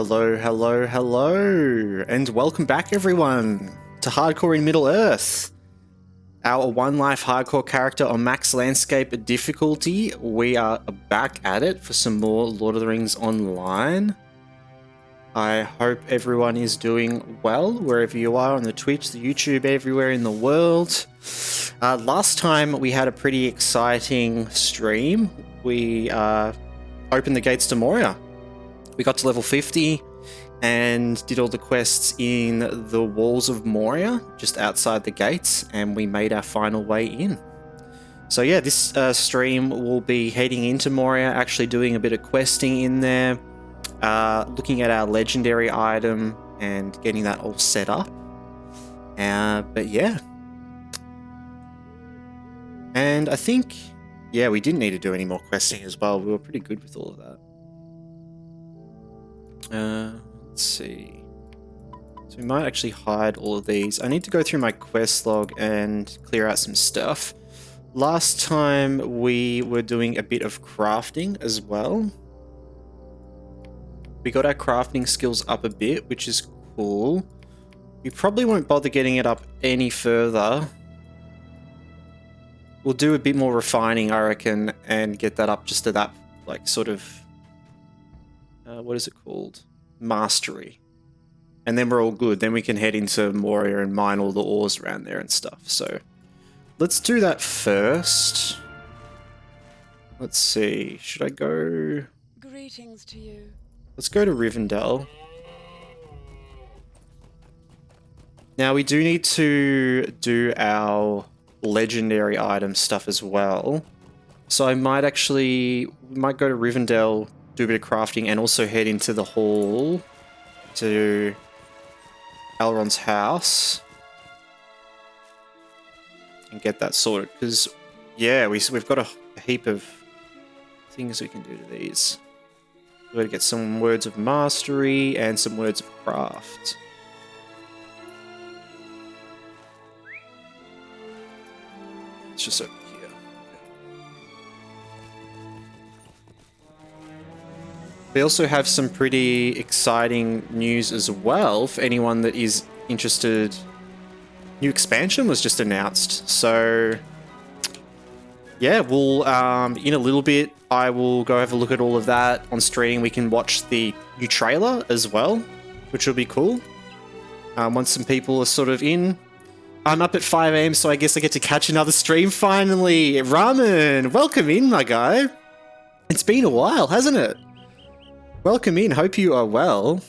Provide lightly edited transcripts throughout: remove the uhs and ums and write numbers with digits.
Hello, hello, hello, and welcome back everyone to Hardcore in Middle-earth. Our one life hardcore character on max landscape difficulty. We are back at it for some more Lord of the Rings Online. I hope everyone is doing well wherever you are on the Twitch, the YouTube, everywhere in the world. Last time we had a pretty exciting stream. We opened the gates to Moria. We got to level 50 and did all the quests in the walls of Moria, just outside the gates, and we made our final way in. So yeah, this stream will be heading into Moria, actually doing a bit of questing in there, looking at our legendary item and getting that all set up. But yeah. And I think, yeah, we didn't need to do any more questing as well. We were pretty good with all of that. Let's see. So we might actually hide all of these. I need to go through my quest log and clear out some stuff. Last time we were doing a bit of crafting as well. We got our crafting skills up a bit, which is cool. We probably won't bother getting it up any further. We'll do a bit more refining, I reckon, and get that up just to that, like, sort of... what is it called? Mastery. And then we're all good. Then we can head into Moria and mine all the ores around there and stuff. So let's do that first. Let's see. Should I go... Greetings to you. Let's go to Rivendell. Now we do need to do our legendary item stuff as well. So I might actually... might go to Rivendell, do a bit of crafting, and also head into the hall to Elrond's house and get that sorted. Because, yeah, we've got a heap of things we can do to these. We've got to get some words of mastery and some words of craft. It's just over here. We also have some pretty exciting news as well for anyone that is interested. New expansion was just announced, so yeah, we'll in a little bit I will go have a look at all of that on stream. We can watch the new trailer as well, which will be cool. Once some people are sort of in. I'm up at 5 AM, so I guess I get to catch another stream finally. Ramen, welcome in, my guy. It's been a while, hasn't it? Welcome in, hope you are well.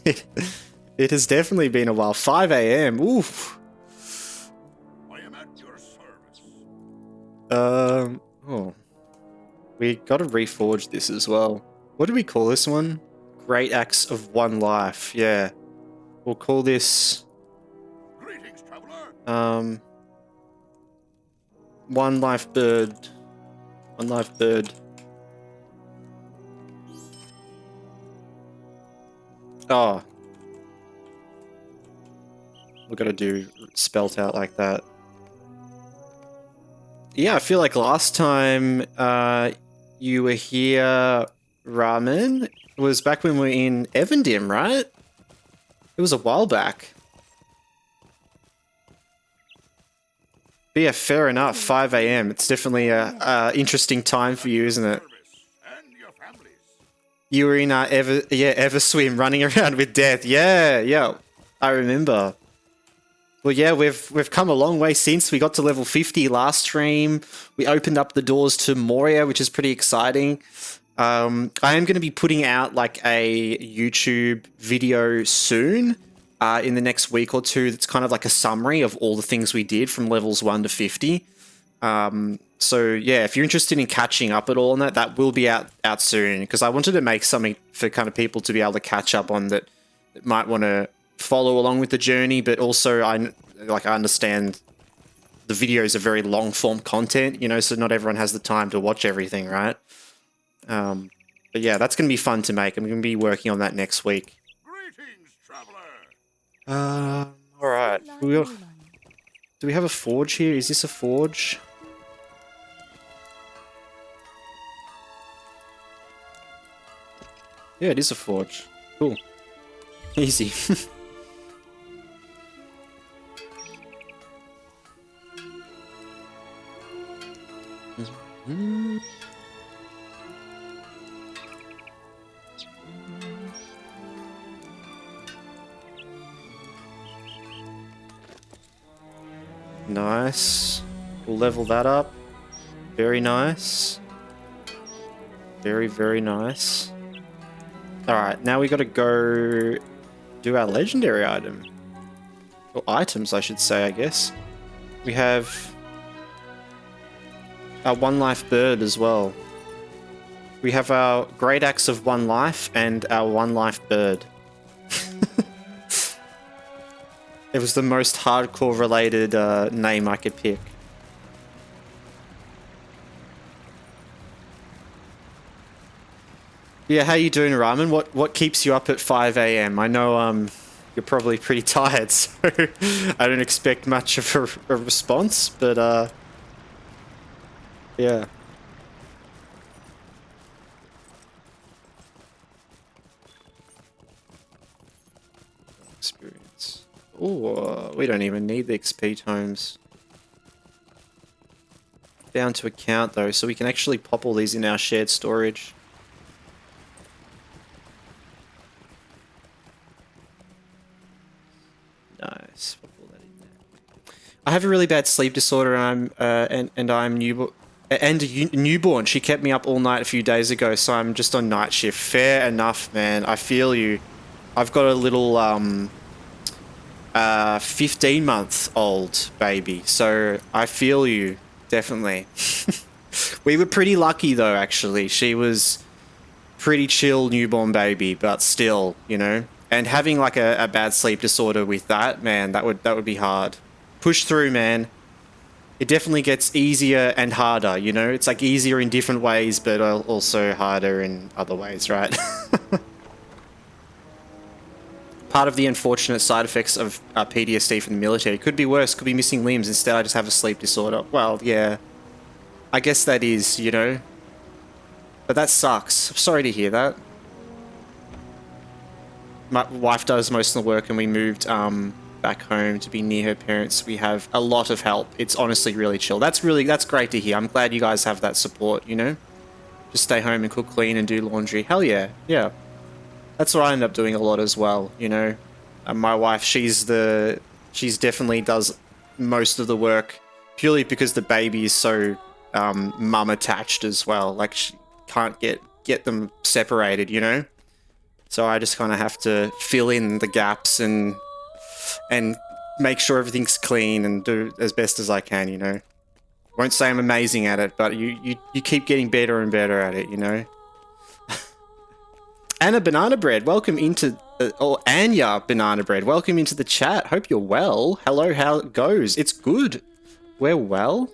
It has definitely been a while. 5 AM, oof. I am at your service. Oh. We gotta reforge this as well. What do we call this one? Great Axe of One Life, yeah. We'll call this... Greetings, traveler. One Life Bird. One Life Bird. Oh. We've got to do spelt out like that. Yeah, I feel like last time you were here, Ramen, was back when we were in Evendim, right? It was a while back. But yeah, fair enough, 5 AM. It's definitely a interesting time for you, isn't it? You were in Everswim running around with Death. Yeah, I remember. Well, yeah, we've come a long way since we got to level 50 last stream. We opened up the doors to Moria, which is pretty exciting. I am going to be putting out like a YouTube video soon, in the next week or two. That's kind of like a summary of all the things we did from levels 1 to 50. So yeah, if you're interested in catching up at all on that, that will be out soon, because I wanted to make something for kind of people to be able to catch up on that might want to follow along with the journey, but also I understand the videos are very long form content, you know, so not everyone has the time to watch everything, right? But yeah, that's going to be fun to make. I'm going to be working on that next week. Greetings, traveler. All right. Do we have a forge here? Is this a forge? Yeah, it is a forge. Cool. Easy. Nice. We'll level that up. Very nice. Very, very nice. Alright, now we gotta go do our legendary item. Or items, I should say, I guess. We have our 1 life bird as well. We have our Great Axe of 1 life and our 1 life bird. It was the most hardcore related name I could pick. Yeah, how you doing, Ramen? What keeps you up at 5 AM? I know you're probably pretty tired, so I don't expect much of a response, but yeah. Experience. Oh, we don't even need the XP tomes. Down to account though, so we can actually pop all these in our shared storage. Nice. Pop all that in there. I have a really bad sleep disorder, and I'm newborn. She kept me up all night a few days ago, so I'm just on night shift. Fair enough, man. I feel you. I've got a little 15-month-old baby, so I feel you, definitely. We were pretty lucky though, actually. She was pretty chill newborn baby, but still, you know. And having like a bad sleep disorder with that, man, that would be hard. Push through, man. It definitely gets easier and harder, you know? It's like easier in different ways, but also harder in other ways, right? Part of the unfortunate side effects of PTSD from the military. Could be worse, could be missing limbs. Instead, I just have a sleep disorder. Well, yeah. I guess that is, you know? But that sucks. I'm sorry to hear that. My wife does most of the work, and we moved back home to be near her parents. We have a lot of help. It's honestly really chill. That's great to hear. I'm glad you guys have that support, you know? Just stay home and cook, clean, and do laundry. Hell yeah. Yeah. That's what I end up doing a lot as well, you know? My wife, she's definitely does most of the work purely because the baby is so mum attached as well. Like, she can't get them separated, you know? So I just kind of have to fill in the gaps and make sure everything's clean and do as best as I can, you know? Won't say I'm amazing at it, but you keep getting better and better at it, you know? Anna Banana Bread, welcome into... or Anya Banana Bread, welcome into the chat. Hope you're well. Hello, how it goes? It's good. We're well.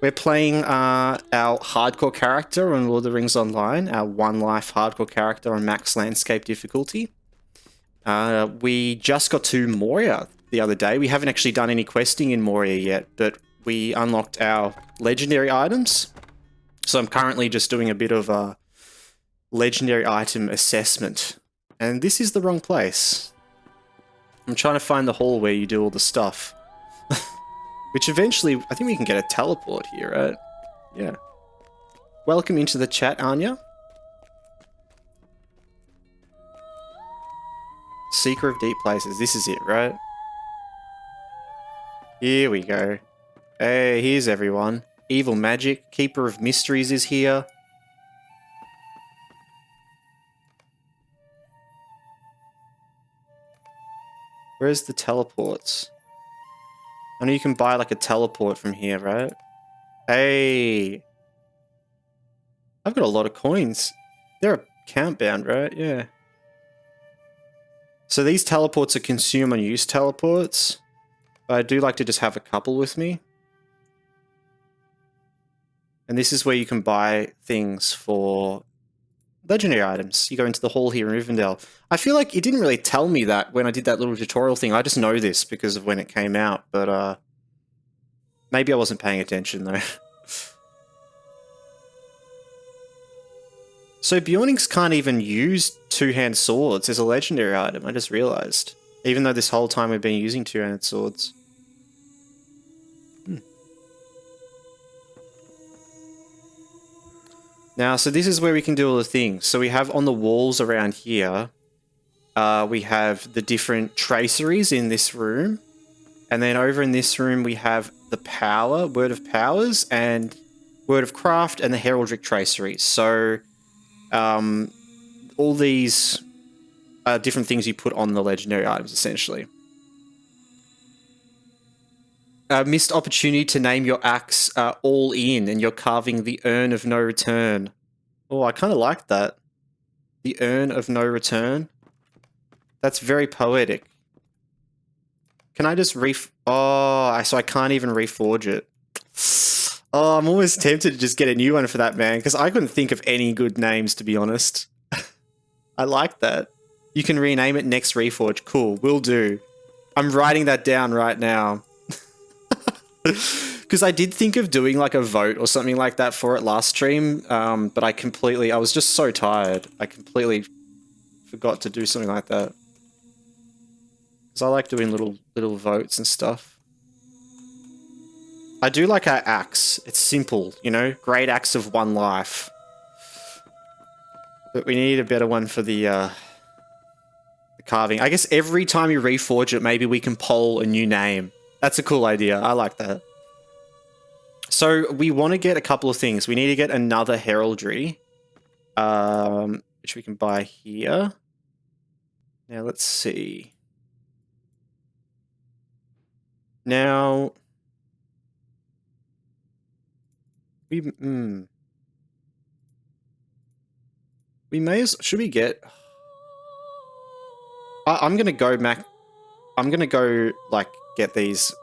We're playing our hardcore character on Lord of the Rings Online, our 1 life hardcore character on max landscape difficulty. We just got to Moria the other day. We haven't actually done any questing in Moria yet, but we unlocked our legendary items. So I'm currently just doing a bit of a legendary item assessment. And this is the wrong place. I'm trying to find the hall where you do all the stuff. Which eventually, I think we can get a teleport here, right? Yeah. Welcome into the chat, Anya. Seeker of Deep Places. This is it, right? Here we go. Hey, here's everyone. Evil Magic, Keeper of Mysteries is here. Where's the teleports? I know you can buy like a teleport from here, right? Hey! I've got a lot of coins. They're account bound, right? Yeah. So these teleports are consume unused teleports. But I do like to just have a couple with me. And this is where you can buy things for legendary items. You go into the hall here in Rivendell. I feel like it didn't really tell me that when I did that little tutorial thing. I just know this because of when it came out, but maybe I wasn't paying attention though. So Bjornings can't even use two-hand swords as a legendary item, I just realized. Even though this whole time we've been using two-handed swords. Now, so this is where we can do all the things. So we have on the walls around here, we have the different traceries in this room. And then over in this room, we have the power, Word of Powers, and Word of Craft, and the Heraldric traceries. So all these are different things you put on the legendary items, essentially. Missed opportunity to name your axe All In, and you're carving the Urn of No Return. Oh, I kind of like that. The Urn of No Return. That's very poetic. Can I just Oh, so I can't even reforge it. Oh, I'm almost tempted to just get a new one for that, man, because I couldn't think of any good names, to be honest. I like that. You can rename it next reforge. Cool, will do. I'm writing that down right now. Because I did think of doing like a vote or something like that for it last stream, but I was just so tired. I completely forgot to do something like that. Because I like doing little votes and stuff. I do like our axe. It's simple, you know? Great axe of one life. But we need a better one for the carving. I guess every time you reforge it, maybe we can poll a new name. That's a cool idea. I like that. So we want to get a couple of things. We need to get another heraldry, which we can buy here. Now let's see. Now we may as should we get? I'm gonna go Mac. I'm gonna go like get these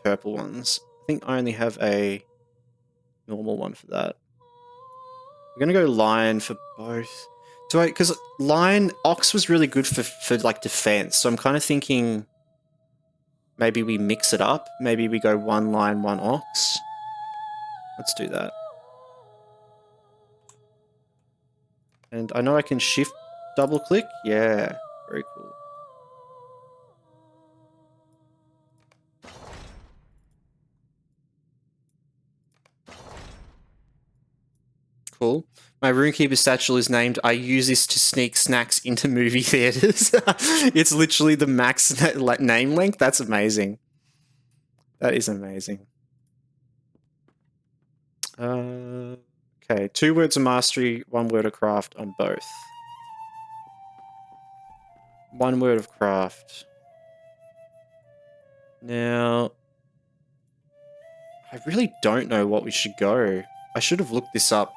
purple ones. I think I only have a normal one for that. We're gonna go lion for both. Do I? Because lion ox was really good for like defense. So I'm kind of thinking maybe we mix it up. Maybe we go one lion, one ox. Let's do that. And I know I can shift double click. Yeah, very cool. Cool. My Runekeeper satchel is named, I use this to sneak snacks into movie theaters. It's literally the max name length. That's amazing. That is amazing. Okay, 2 words of mastery, 1 word of craft on both. 1 word of craft. Now, I really don't know what we should go. I should have looked this up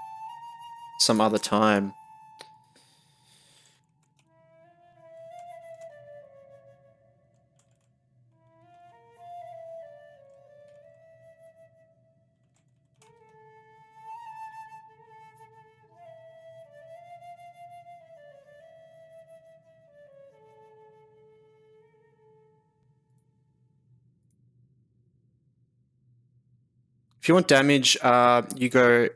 some other time. If you want damage, you go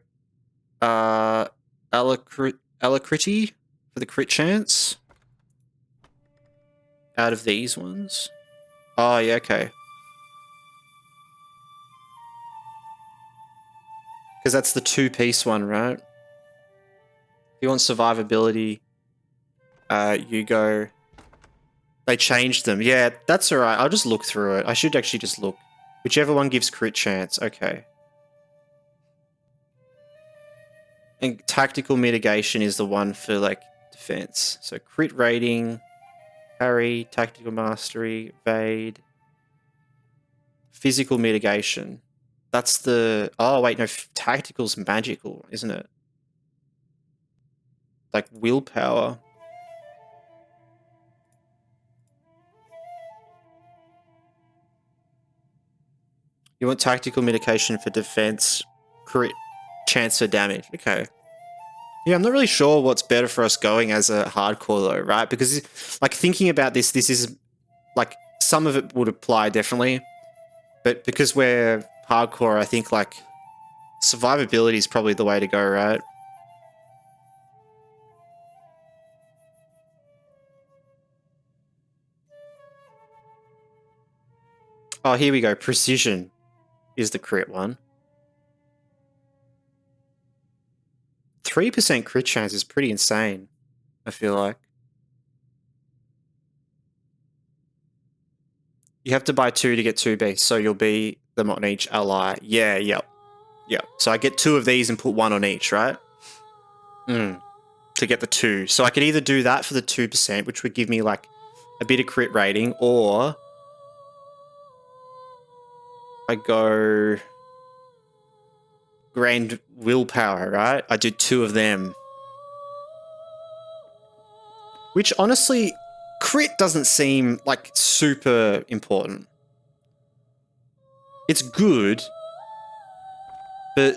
Alacrity for the crit chance. Out of these ones. Oh, yeah, okay. Because that's the 2-piece one, right? If you want survivability, you go... They changed them. Yeah, that's alright. I'll just look through it. I should actually just look. Whichever one gives crit chance. Okay. And tactical mitigation is the one for, like, defense. So crit rating, parry, tactical mastery, evade, physical mitigation. That's the... Oh, wait, no. Tactical's magical, isn't it? Like, willpower. You want tactical mitigation for defense, crit chance for damage. Okay. Yeah, I'm not really sure what's better for us going as a hardcore though, right? Because, like, thinking about this is, like, some of it would apply definitely. But because we're hardcore, I think, like, survivability is probably the way to go, right? Oh, here we go. Precision is the crit one. 3% crit chance is pretty insane, I feel like. You have to buy 2 to get 2 beasts, so you'll be them on each ally. Yeah, yep. Yep. So I get 2 of these and put 1 on each, right? To get the 2. So I could either do that for the 2%, which would give me like a bit of crit rating, or I go grand willpower, right? I do 2 of them. Which honestly, crit doesn't seem like super important. It's good, but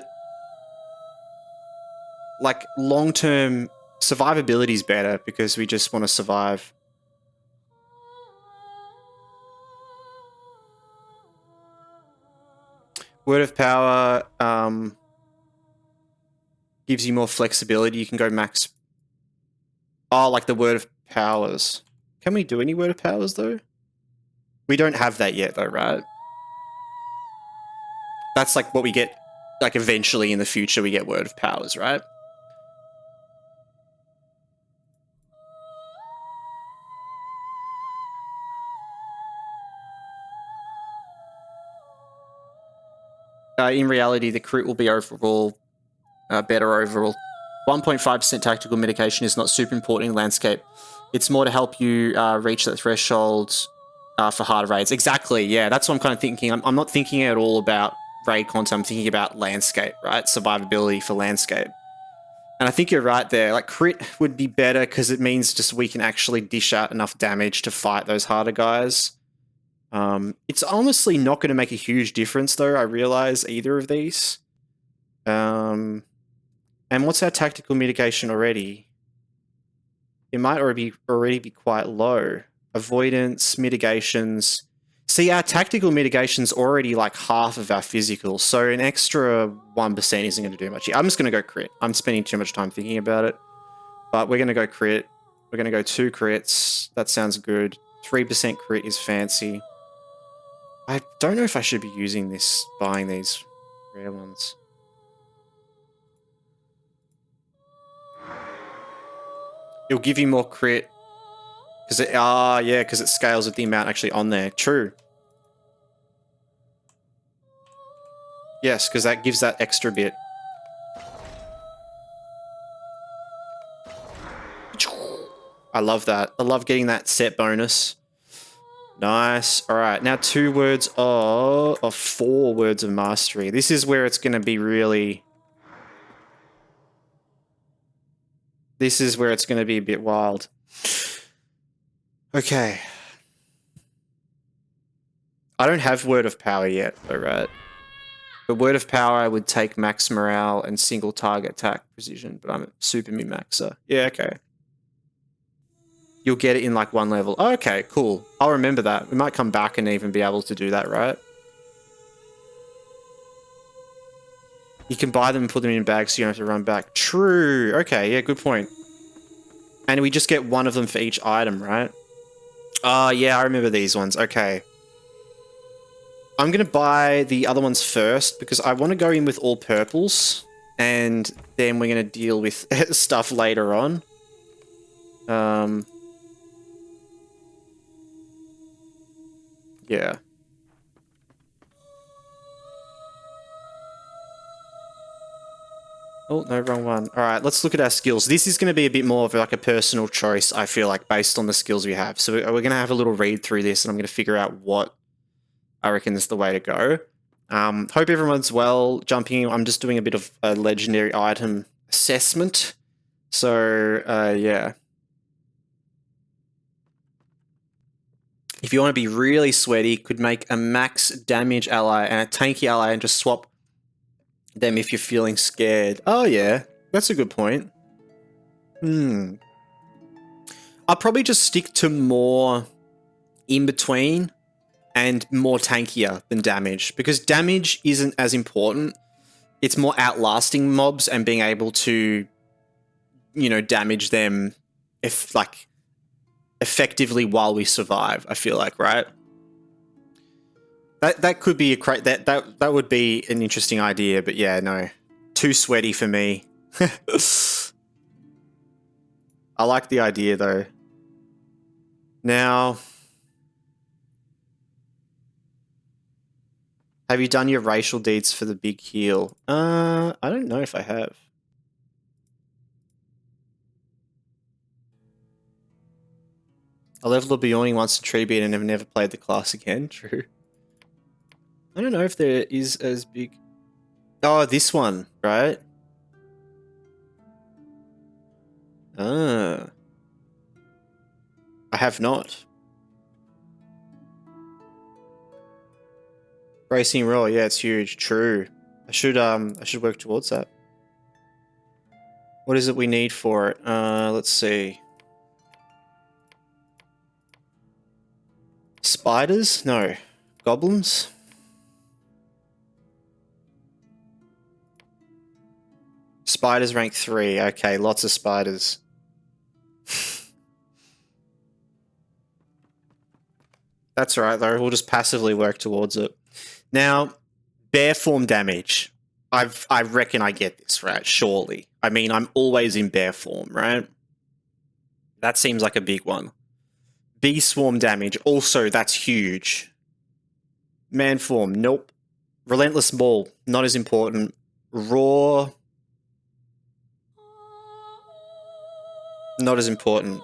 like long-term survivability is better because we just want to survive. Word of power gives you more flexibility. You can go max. Oh, like the word of powers. Can we do any word of powers though? We don't have that yet though, right? That's like what we get, like eventually in the future we get word of powers, right? In reality, the crit will be overall better overall. 1.5% tactical mitigation is not super important in landscape. It's more to help you reach that threshold for harder raids. Exactly, yeah, that's what I'm kind of thinking. I'm not thinking at all about raid content, I'm thinking about landscape, right? Survivability for landscape. And I think you're right there. Like, crit would be better because it means just we can actually dish out enough damage to fight those harder guys. It's honestly not going to make a huge difference, though, I realize, either of these. And what's our tactical mitigation already? It might already be quite low. Avoidance, mitigations. See, our tactical mitigation's already like half of our physical, so an extra 1% isn't going to do much. I'm just going to go crit. I'm spending too much time thinking about it. But we're going to go crit. We're going to go 2 crits. That sounds good. 3% crit is fancy. I don't know if I should be using this, buying these rare ones. It'll give you more crit. Because it, yeah, because it scales with the amount actually on there. True. Yes, because that gives that extra bit. I love that. I love getting that set bonus. Nice. All right. Now 2 words of 4 words of mastery. This is where it's going to be really... This is where it's going to be a bit wild. Okay. I don't have word of power yet, though, right? But word of power, I would take max morale and single target attack precision, but I'm a super min-maxer. Yeah, okay. You'll get it in like 1 level. Oh, okay, cool. I'll remember that. We might come back and even be able to do that, right? You can buy them and put them in bags so you don't have to run back. True. Okay, yeah, good point. And we just get 1 of them for each item, right? Yeah, I remember these ones. Okay. I'm going to buy the other ones first because I want to go in with all purples and then we're going to deal with stuff later on. Yeah. Oh, no, wrong one. All right, let's look at our skills. This is going to be a bit more of like a personal choice, I feel like, based on the skills we have. So we're going to have a little read through this and I'm going to figure out what I reckon is the way to go. Hope everyone's well. Jumping in, I'm just doing a bit of a legendary item assessment. So, yeah. If you want to be really sweaty, could make a max damage ally and a tanky ally and just swap them if you're feeling scared. Oh, yeah. That's a good point. I'll probably just stick to more in between and more tankier than damage, because damage isn't as important. It's more outlasting mobs and being able to, you know, damage them if like effectively while we survive, I feel like, right? That could be a that would be an interesting idea, but yeah, no. Too sweaty for me. I like the idea though. Now, have you done your racial deeds for the big heal? I don't know if I have. I leveled up Beyonding once in Tree Beat and have never played the class again. True. I don't know if there is as big. Oh, this one, right? I have not. Racing Raw, yeah, it's huge. True. I should work towards that. What is it we need for it? Let's see. Spiders? No. Goblins? Spiders rank 3. Okay, lots of spiders. That's alright though, we'll just passively work towards it. Now, bear form damage. I reckon I get this, right? Surely. I mean, I'm always in bear form, right? That seems like a big one. Bee swarm damage, also that's huge. Man form, nope. Relentless Maul, not as important. Raw, not as important.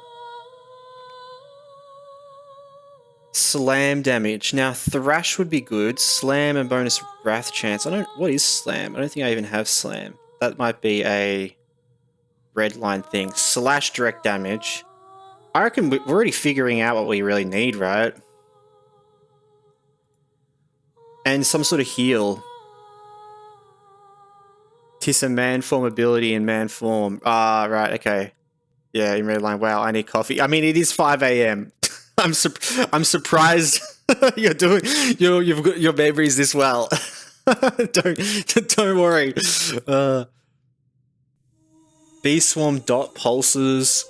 Slam damage. Now, Thrash would be good. Slam and bonus Wrath chance. What is Slam? I don't think I even have Slam. That might be a red line thing. Slash direct damage. I reckon we're already figuring out what we really need, right? And some sort of heal. Tis a man form ability in man form. Ah, right, okay. Yeah, in red line. Wow, I need coffee. I mean, it is 5 AM. I'm surprised you've got your memories this well. don't worry. Bee swarm dot pulses.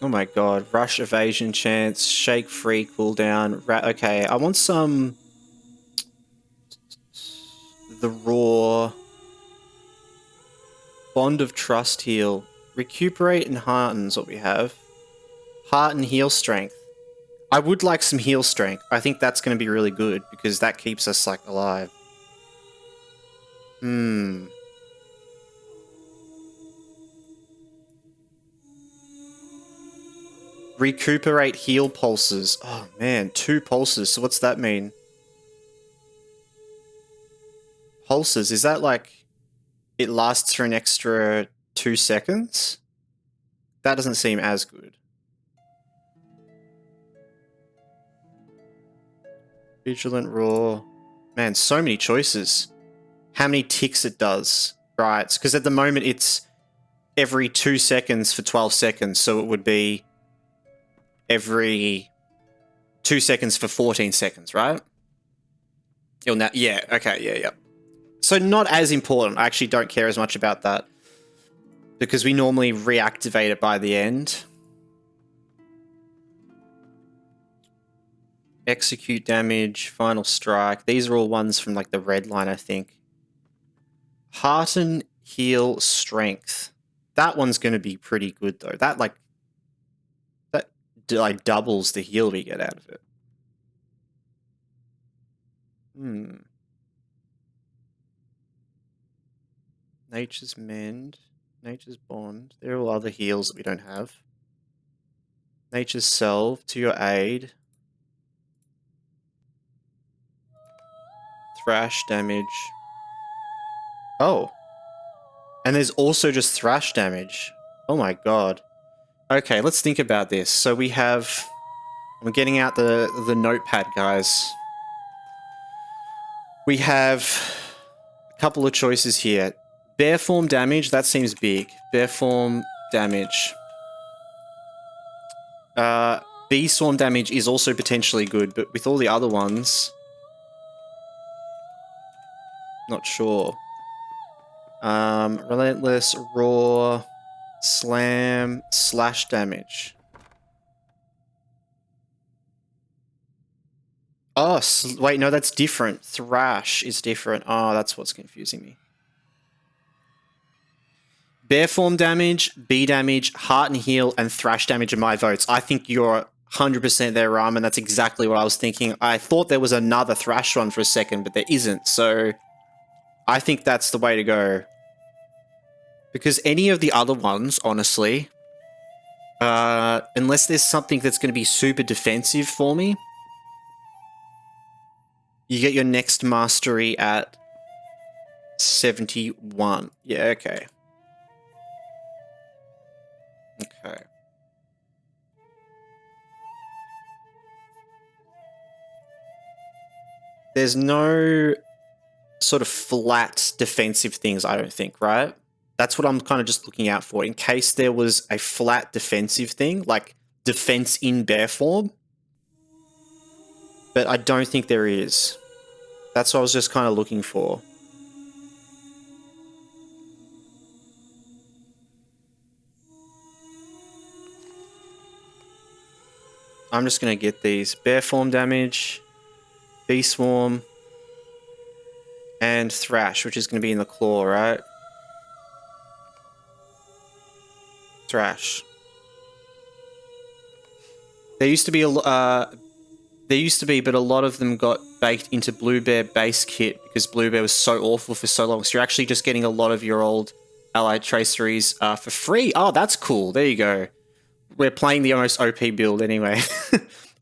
Oh my god. Rush evasion chance. Shake free cooldown. Okay, I want some. The raw. Bond of trust heal. Recuperate and hearten's what we have. Heart and heal strength. I would like some heal strength. I think that's going to be really good because that keeps us like alive. Recuperate heal pulses. Oh man, 2 pulses. So what's that mean? Pulses, is that like it lasts for an extra 2 seconds? That doesn't seem as good. Vigilant Raw. Man, so many choices. How many ticks it does. Right, because at the moment it's every 2 seconds for 12 seconds, so it would be every 2 seconds for 14 seconds, right? Yeah, okay, yeah. So not as important. I actually don't care as much about that. Because we normally reactivate it by the end. Execute damage, final strike. These are all ones from like the red line, I think. Hearten, heal, strength. That one's going to be pretty good though. That doubles the heal we get out of it. Nature's Mend, Nature's Bond. There are all other heals that we don't have. Nature's Salve, to your aid. Thrash damage. Oh. And there's also just thrash damage. Oh my god. Okay, let's think about this. So we have... I'm getting out the notepad, guys. We have a couple of choices here. Bear form damage, that seems big. Bear form damage. Bee swarm damage is also potentially good, but with all the other ones... Not sure. Relentless, raw, slam, slash damage. Oh, wait, no, that's different. Thrash is different. Oh, that's what's confusing me. Bear form damage, B damage, heart and heal, and thrash damage are my votes. I think you're 100% there, Ramen. That's exactly what I was thinking. I thought there was another thrash one for a second, but there isn't. So I think that's the way to go. Because any of the other ones, honestly, unless there's something that's going to be super defensive for me, you get your next mastery at 71. Yeah, okay. Okay. There's no sort of flat defensive things, I don't think, right? That's what I'm kind of just looking out for. In case there was a flat defensive thing, like defense in bear form. But I don't think there is. That's what I was just kind of looking for. I'm just going to get these. Bear form damage, bee swarm, and thrash, which is going to be in the claw, right? Thrash. There used to be but a lot of them got baked into Blue Bear base kit because Blue Bear was so awful for so long. So you're actually just getting a lot of your old allied traceries for free. Oh, that's cool. There you go. We're playing the most OP build anyway.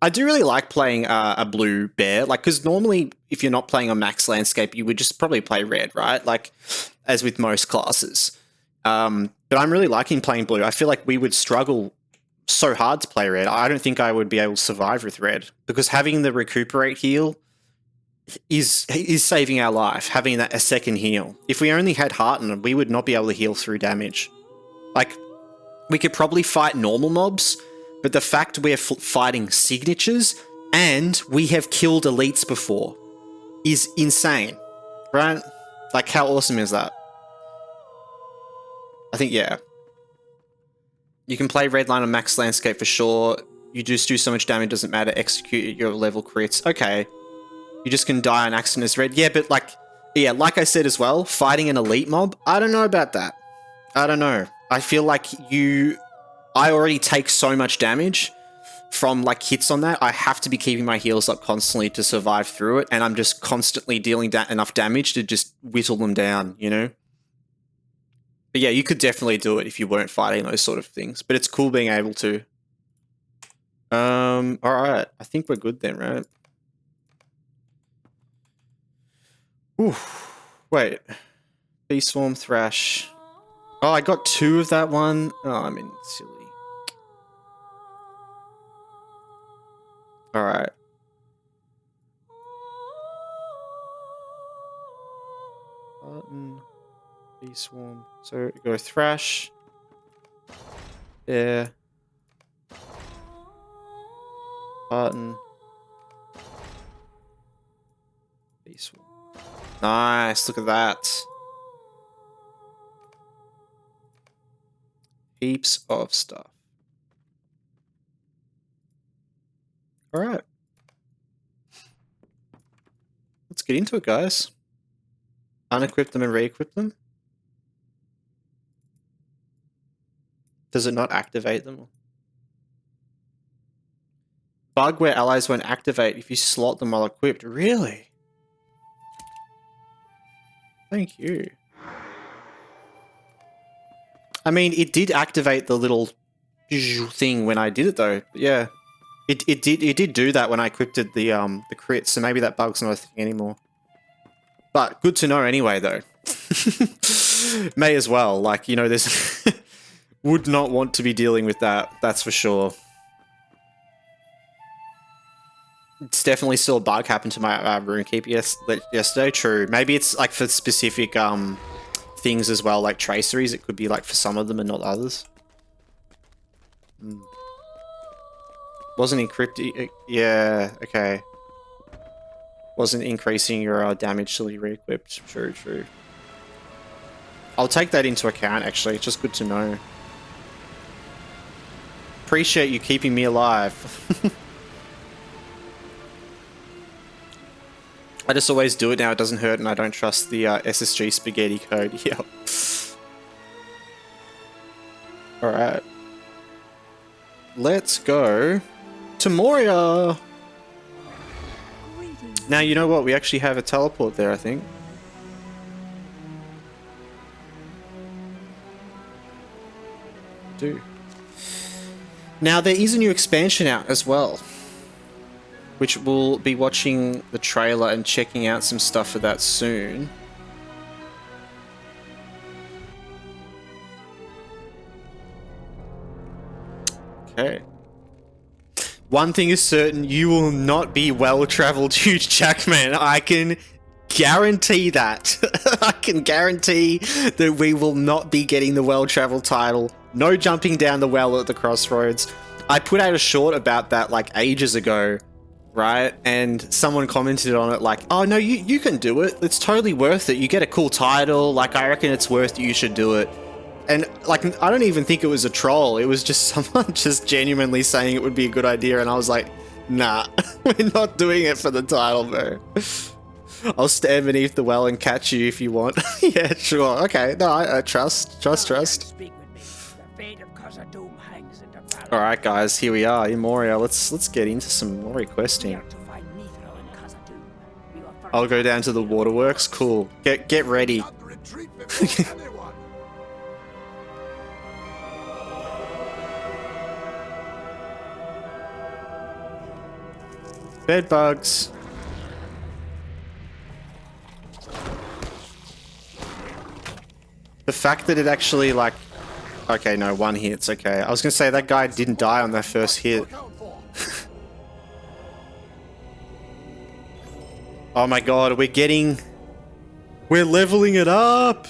I do really like playing a Blue Bear, like, because normally if you're not playing on max landscape, you would just probably play red, right? Like, as with most classes. But I'm really liking playing blue. I feel like we would struggle so hard to play red. I don't think I would be able to survive with red because having the recuperate heal is saving our life. Having that a second heal. If we only had hearten, we would not be able to heal through damage. Like, we could probably fight normal mobs, but the fact we're fighting signatures and we have killed elites before is insane, right? Like, how awesome is that? I think, yeah. You can play Redline on max landscape for sure. You just do so much damage, doesn't matter. Execute at your level crits. Okay. You just can die on accident as red. Yeah, but like I said as well, fighting an elite mob, I don't know about that. I don't know. I feel like I already take so much damage from like hits on that. I have to be keeping my heals up constantly to survive through it. And I'm just constantly dealing enough damage to just whittle them down, you know? But yeah, you could definitely do it if you weren't fighting those sort of things. But it's cool being able to. Alright. I think we're good then, right? Ooh. Wait. Bee Swarm, Thrash. Oh, I got 2 of that one. Oh, I mean, silly. Alright. Button. Bee Swarm. So go Thrash. There. Button. Bee Swarm. Nice, look at that. Heaps of stuff. Alright. Let's get into it, guys. Unequip them and re-equip them. Does it not activate them? Bug where allies won't activate if you slot them while equipped. Really? Thank you. I mean, it did activate the little thing when I did it, though. Yeah, it did do that when I equipped the crit. So maybe that bug's not a thing anymore. But good to know anyway, though. May as well. Like, you know, there's would not want to be dealing with that. That's for sure. It's definitely still a bug happened to my Runekeeper yesterday. True. Maybe it's like for specific things as well, like traceries. It could be like for some of them and not others. Wasn't encrypted. Yeah. Okay. Wasn't increasing your damage till you re-equipped. True. True. I'll take that into account. Actually, it's just good to know. Appreciate you keeping me alive. I just always do it now. It doesn't hurt, and I don't trust the SSG spaghetti code. Yep. All right. Let's go to Moria. Now, you know what? We actually have a teleport there, I think. Do. Now, there is a new expansion out as well, which we'll be watching the trailer and checking out some stuff for that soon. Okay. One thing is certain, you will not be well-traveled, Huge Jackman. I can guarantee that. I can guarantee that we will not be getting the well-traveled title. No jumping down the well at the crossroads. I put out a short about that like ages ago, right? And someone commented on it like, oh no, you can do it. It's totally worth it. You get a cool title. Like, I reckon it's worth it. You should do it. And like, I don't even think it was a troll. It was just someone just genuinely saying it would be a good idea. And I was like, nah, we're not doing it for the title, bro. I'll stand beneath the well and catch you if you want. Yeah, sure. Okay. No, I trust. All right, guys, here we are in Moria. Let's get into some more requesting. I'll go down to the waterworks. Cool. Get ready. Bed bugs. The fact that it actually like, okay, no, one hit's okay. I was gonna say that guy didn't die on that first hit. Oh my god, we're leveling it up.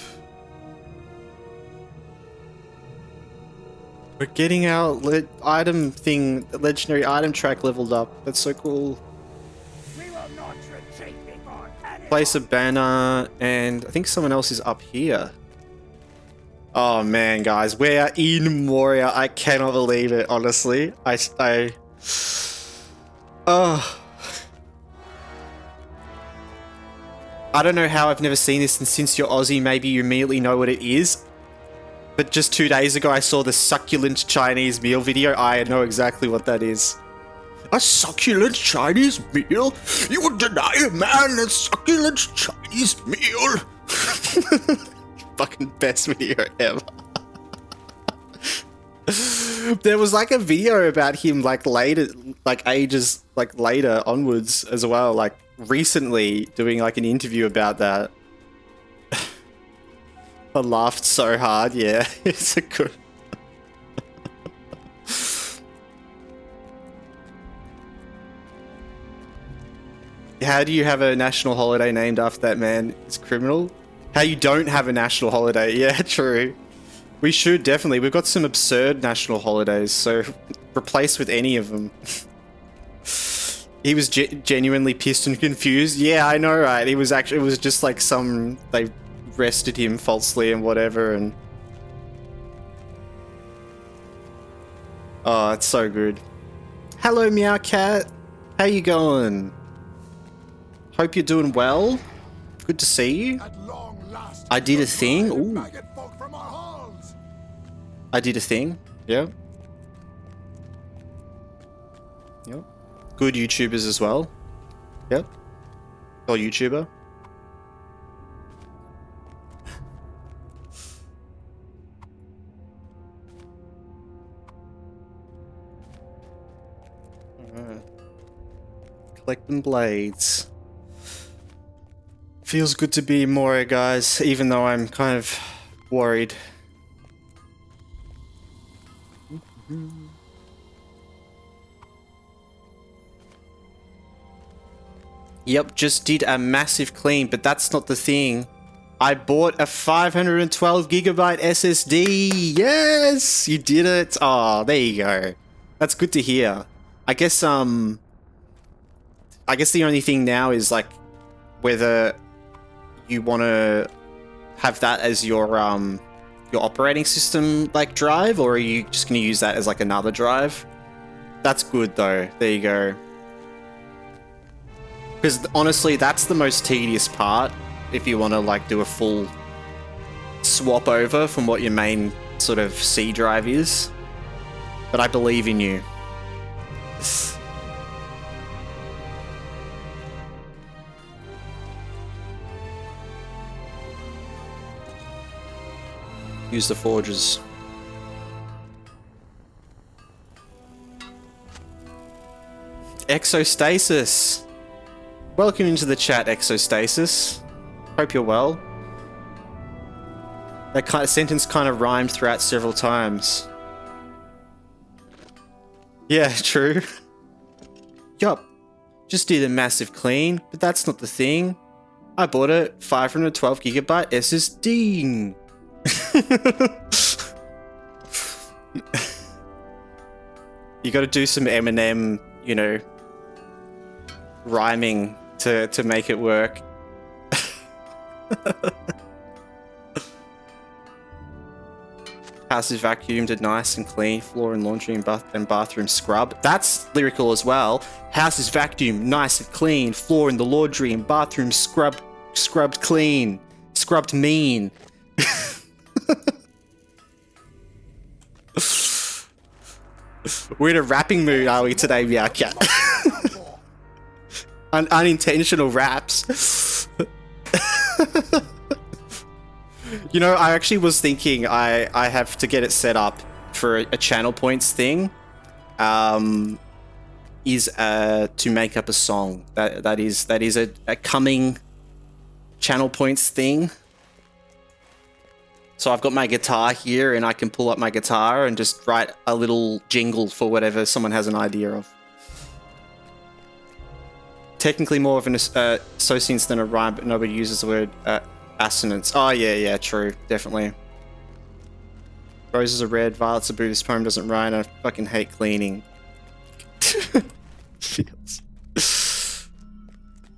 We're getting our item thing, legendary item track leveled up. That's so cool. Place a banner, and I think someone else is up here. Oh man, guys, we're in Moria. I cannot believe it, honestly. I don't know how I've never seen this, and since you're Aussie, maybe you immediately know what it is. But just 2 days ago, I saw the succulent Chinese meal video. I know exactly what that is. A succulent Chinese meal? You would deny a man a succulent Chinese meal? Fucking best video ever. There was like a video about him like later, like ages like later onwards as well, like recently doing like an interview about that. I laughed so hard, yeah. It's a good... How do you have a national holiday named after that man? It's criminal. How you don't have a national holiday? Yeah, true. We should, definitely. We've got some absurd national holidays, so replace with any of them. He was genuinely pissed and confused. Yeah, I know, right? It was just like they arrested him falsely and whatever, and... Oh, it's so good. Hello, Meow Cat. How you going? Hope you're doing well. Good to see you. I did a thing. Ooh. I did a thing. Yep. Yep. Good YouTubers as well. Yep. Or YouTuber. Alright. Collecting blades. Feels good to be Moria, guys, even though I'm kind of worried. Yep, just did a massive clean, but that's not the thing. I bought a 512 gigabyte SSD. Yes, you did it. Oh, there you go. That's good to hear. I guess the only thing now is like whether you want to have that as your operating system like drive, or are you just going to use that as like another drive? That's good though. There you go. Because honestly, that's the most tedious part if you want to like do a full swap over from what your main sort of C drive is. But I believe in you. Use the forges. Exostasis. Welcome into the chat, Exostasis. Hope you're well. That kind of sentence kind of rhymed throughout several times. Yeah, true. Yup. Just did a massive clean, but that's not the thing. I bought a 512 gigabyte SSD. You gotta do some Eminem, you know, rhyming to make it work. House is vacuumed and nice and clean. Floor and laundry and bathroom scrub. That's lyrical as well. House is vacuumed, nice and clean. Floor in the laundry and bathroom scrubbed clean. Scrubbed mean. We're in a rapping mood, are we today, Meowcat? Unintentional raps. You know, I actually was thinking I have to get it set up for a channel points thing. Is to make up a song. That is a coming channel points thing. So I've got my guitar here and I can pull up my guitar and just write a little jingle for whatever someone has an idea of. Technically more of an associance than a rhyme, but nobody uses the word assonance. Oh yeah, true, definitely. Roses are red, violets are blue, this poem doesn't rhyme, I fucking hate cleaning. Feels.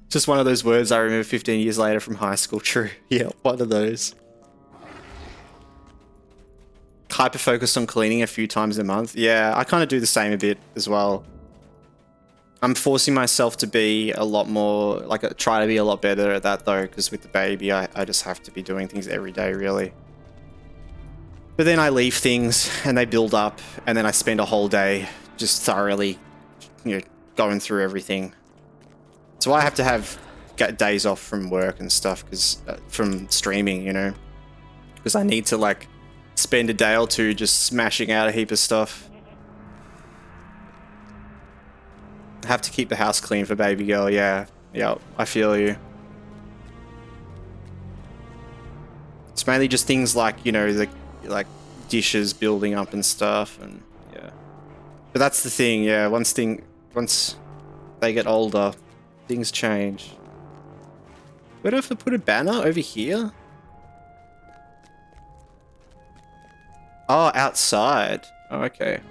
Just one of those words I remember 15 years later from high school, true. Yeah, one of those. Hyper focused on cleaning a few times a month. Yeah, I kind of do the same a bit as well. I'm forcing myself to be a lot more, like, try to be a lot better at that though, because with the baby, I just have to be doing things every day, really. But then I leave things and they build up, and then I spend a whole day just thoroughly, you know, going through everything. So I have to have days off from work and stuff, because from streaming, you know, because I need to like spend a day or two just smashing out a heap of stuff. I have to keep the house clean for baby girl. Yeah, I feel you. It's mainly just things like, you know, the like dishes building up and stuff, and yeah. But that's the thing, yeah. Once they get older, things change. Where do I have to put a banner? Over here? Oh, outside. Oh, okay.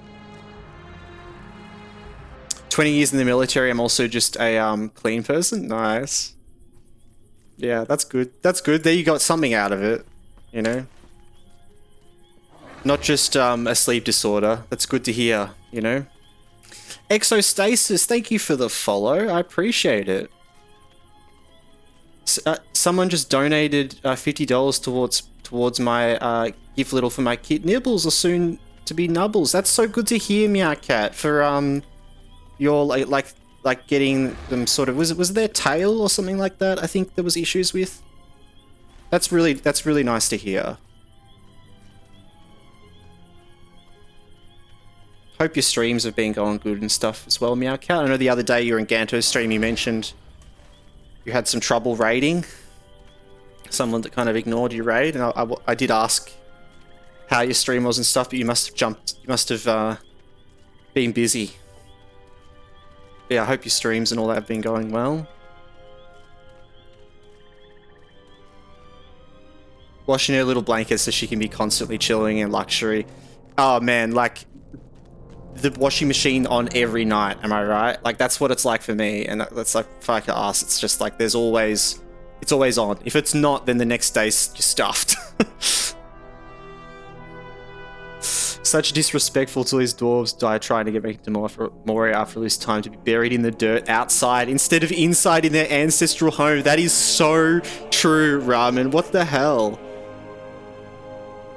20 years in the military, I'm also just a clean person. Nice. Yeah, that's good. That's good. There you got something out of it, you know? Not just a sleep disorder. That's good to hear, you know? Exostasis, thank you for the follow. I appreciate it. Someone just donated $50 towards my gift little for my kid. Nibbles are soon to be nubbles. That's so good to hear, Meowcat. For your like getting them sort of, was it their tail or something like that? I think there was issues with. That's really nice to hear. Hope your streams have been going good and stuff as well, Meowcat. I know the other day you were in Ganto's stream, you mentioned you had some trouble raiding. Someone that kind of ignored your raid, and I did ask how your stream was and stuff, but you must have been busy. Yeah, I hope your streams and all that have been going well. Washing her little blanket so she can be constantly chilling in luxury. Oh man, like the washing machine on every night, am I right? Like that's what it's like for me, and that's like fuck ass. It's just like it's always on. If it's not, then the next day's just stuffed. Such disrespectful to these dwarves die trying to get back to Moria after all this time to be buried in the dirt outside instead of inside in their ancestral home. That is so true, Ramen. What the hell?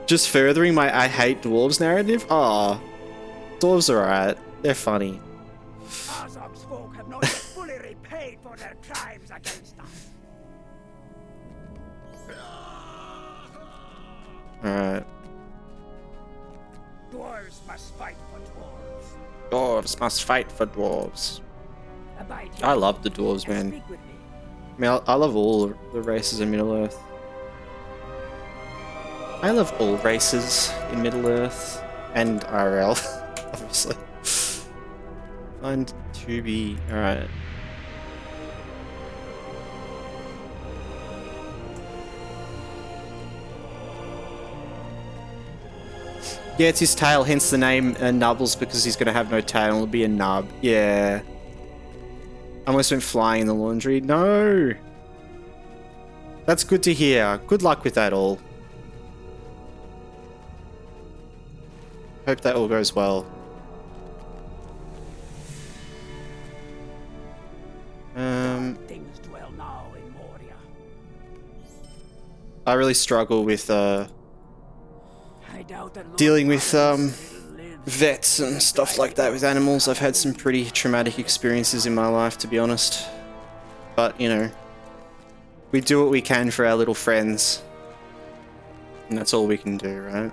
Just furthering my I hate dwarves narrative? Aw. Dwarves are alright. They're funny. Azog's folk have not yet fully repaid for their crimes against us. Alright. Dwarves must fight for dwarves. Dwarves must fight for dwarves. Abide I here love the dwarves, and man. speak with me. I mean, I love all the races in Middle-earth. I love all races in Middle-earth. And IRL, obviously. Find 2B. Alright. Yeah, it's his tail, hence the name Nubbles, because he's going to have no tail. It'll be a nub. Yeah. I almost went flying in the laundry. No! That's good to hear. Good luck with that all. Hope that all goes well. Things dwell now in Moria. I really struggle with I doubt that Lord dealing with still lives. vets and stuff like that with animals. I've had some pretty traumatic experiences in my life, to be honest. But, you know, we do what we can for our little friends. And that's all we can do, right?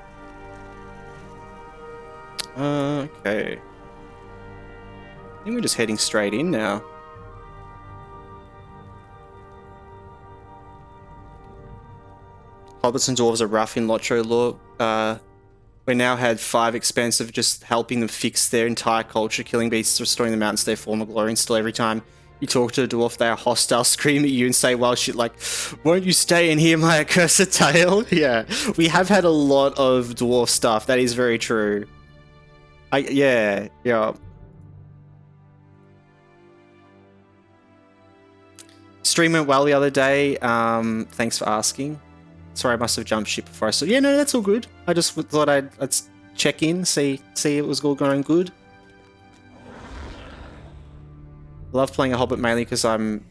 Okay. I think we're just heading straight in now. Hobbits and dwarves are rough in LOTRO lore. We now had 5 expensive just helping them fix their entire culture, killing beasts, restoring the mountains to their former glory, and still every time you talk to a dwarf, they are hostile, scream at you and say wild shit like, won't you stay and hear my accursed tale? Yeah, we have had a lot of dwarf stuff. That is very true. Yeah. Stream went well the other day. Thanks for asking. Sorry, I must have jumped ship before I saw. Yeah, no, that's all good. I just thought I'd check in, see it was all going good. Love playing a Hobbit mainly because I'm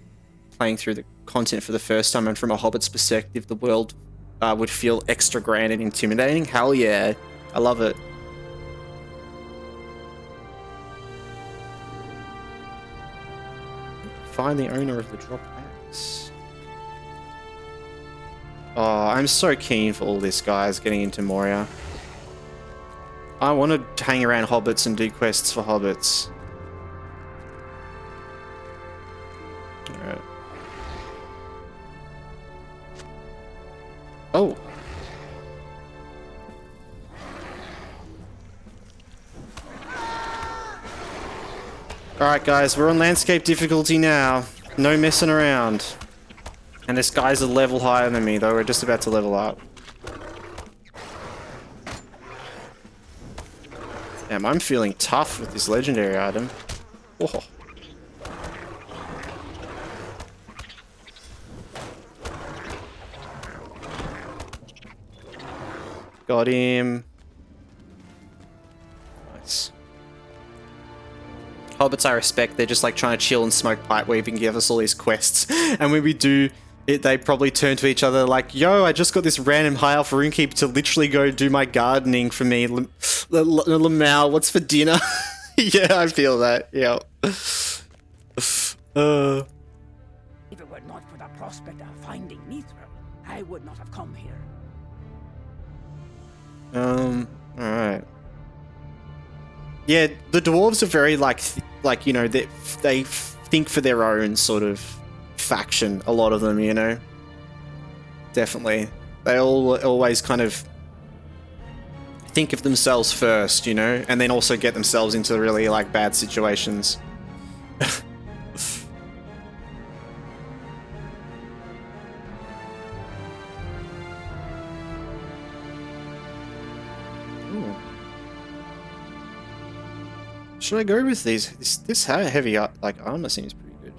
playing through the content for the first time, and from a Hobbit's perspective, the world would feel extra grand and intimidating. Hell yeah, I love it. Find the owner of the drop axe. Oh, I'm so keen for all this, guys, getting into Moria. I want to hang around hobbits and do quests for hobbits. Alright. Oh! Alright guys, we're on landscape difficulty now. No messing around. And this guy's a level higher than me, though. We're just about to level up. Damn, I'm feeling tough with this legendary item. Oh. Got him. Nice. Hobbits I respect, they're just like trying to chill and smoke pipe weave and give us all these quests. And when we do it, they probably turn to each other like, yo, I just got this random high alpha runekeeper to literally go do my gardening for me. Lamau, what's for dinner? Yeah, I feel that, yeah. If it were not for the prospect of finding Mithril, I would not have come here. Alright. Yeah, the dwarves are very like you know, they think for their own sort of faction, a lot of them, you know. Definitely. They always kind of think of themselves first, you know, and then also get themselves into really like bad situations. Should I go with these? This heavy like armor seems pretty good.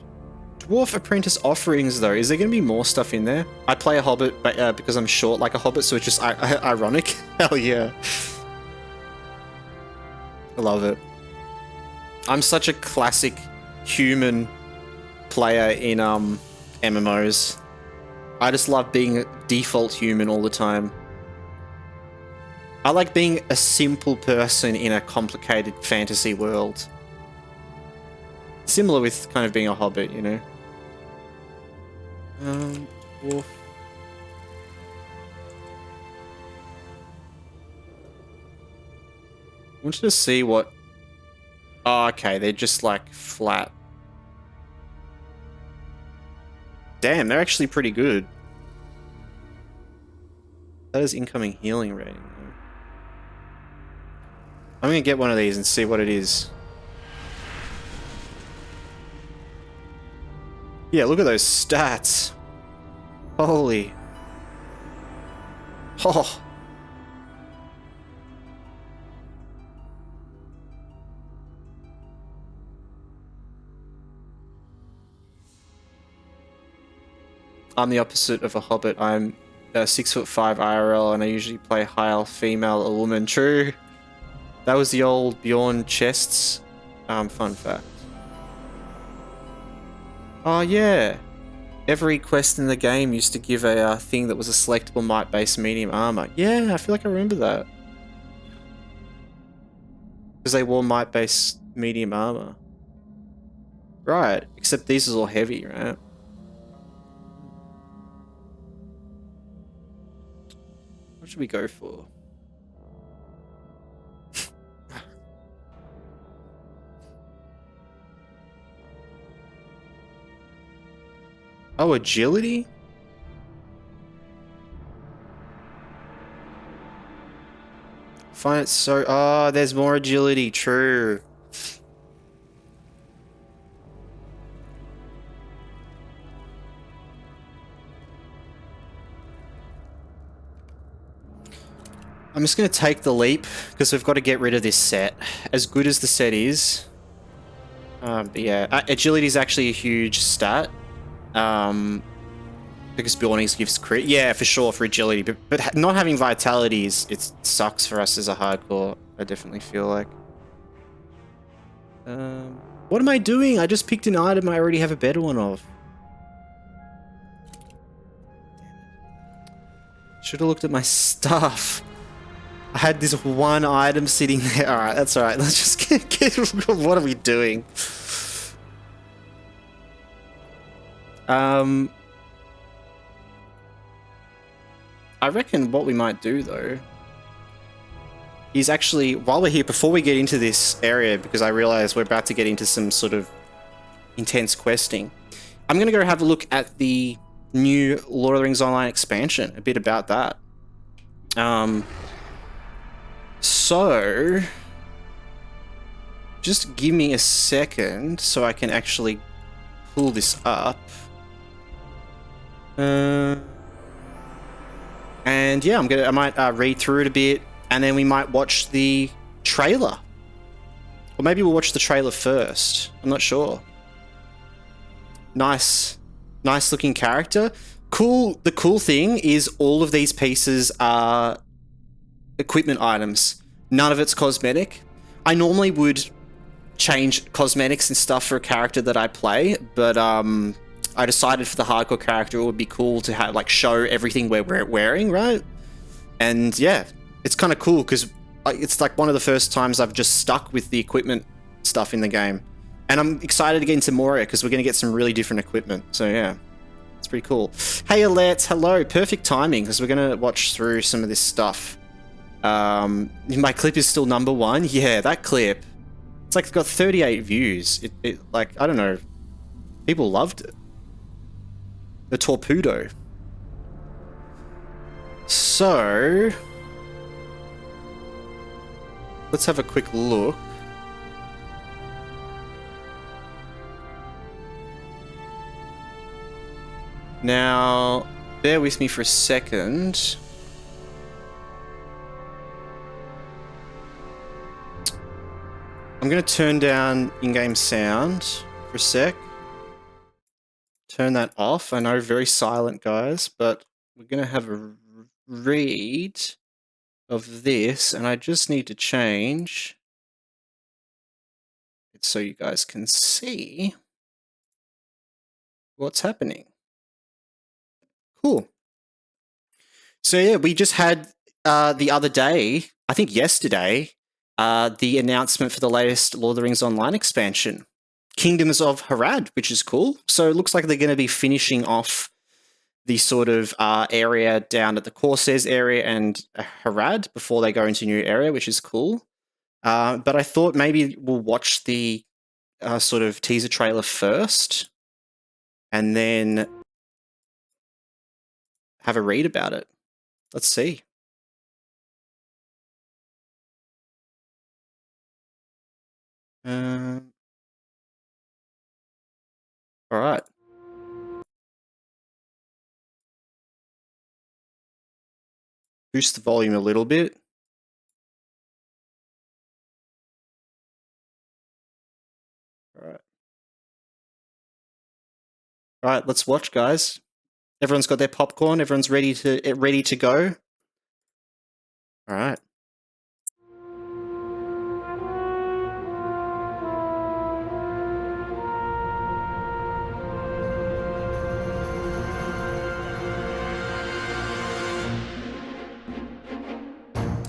Dwarf apprentice offerings though. Is there going to be more stuff in there? I play a hobbit because I'm short like a hobbit, so it's just ironic. Hell yeah. I love it. I'm such a classic human player in MMOs. I just love being a default human all the time. I like being a simple person in a complicated fantasy world. Similar with kind of being a hobbit, you know? Wolf. I wanted to see what... Oh, okay, they're just like flat. Damn, they're actually pretty good. That is incoming healing rating. I'm gonna get one of these and see what it is. Yeah, look at those stats. Holy. Oh. I'm the opposite of a hobbit. I'm 6'5" IRL and I usually play high elf female or woman. True. That was the old Bjorn chests. Fun fact. Oh yeah. Every quest in the game used to give a thing that was a selectable might-based medium armor. Yeah, I feel like I remember that. Because they wore might-based medium armor. Right, except these is all heavy, right? What should we go for? Oh, agility? Find it so... Oh, there's more agility. True. I'm just going to take the leap because we've got to get rid of this set. As good as the set is. But yeah, agility is actually a huge stat. Because Bjornings gives crit. Yeah, for sure, for agility. But not having vitality it sucks for us as a hardcore, I definitely feel like. What am I doing? I just picked an item I already have a better one of. Should have looked at my stuff. I had this one item sitting there. Alright, that's alright. Let's just get what are we doing? I reckon what we might do, though, is actually, while we're here, before we get into this area, because I realize we're about to get into some sort of intense questing, I'm going to go have a look at the new Lord of the Rings Online expansion, a bit about that. So, just give me a second so I can actually pull this up. And yeah, I might read through it a bit, and then we might watch the trailer. Or maybe we'll watch the trailer first. I'm not sure. Nice looking character. Cool. The cool thing is all of these pieces are equipment items. None of it's cosmetic. I normally would change cosmetics and stuff for a character that I play, but I decided for the hardcore character it would be cool to have show everything we're wearing, right? And yeah, it's kind of cool because it's like one of the first times I've just stuck with the equipment stuff in the game. And I'm excited to get into Moria because we're going to get some really different equipment. So yeah, it's pretty cool. Hey Alert, hello. Perfect timing because we're going to watch through some of this stuff. My clip is still #1. Yeah, that clip. It's like it's got 38 views. It I don't know. People loved it. The torpedo. So, let's have a quick look. Now, bear with me for a second. I'm going to turn down in-game sound for a sec. Turn that off. I know, very silent, guys, but we're going to have a read of this, and I just need to change it so you guys can see what's happening. Cool. So yeah, we just had the other day, I think yesterday, the announcement for the latest Lord of the Rings Online expansion, Kingdoms of Harad, which is cool. So it looks like they're going to be finishing off the sort of area down at the Corsairs area and Harad before they go into a new area, which is cool. But I thought maybe we'll watch the sort of teaser trailer first and then have a read about it. Let's see. All right. Boost the volume a little bit. All right. All right, let's watch, guys. Everyone's got their popcorn. Everyone's ready to go. All right.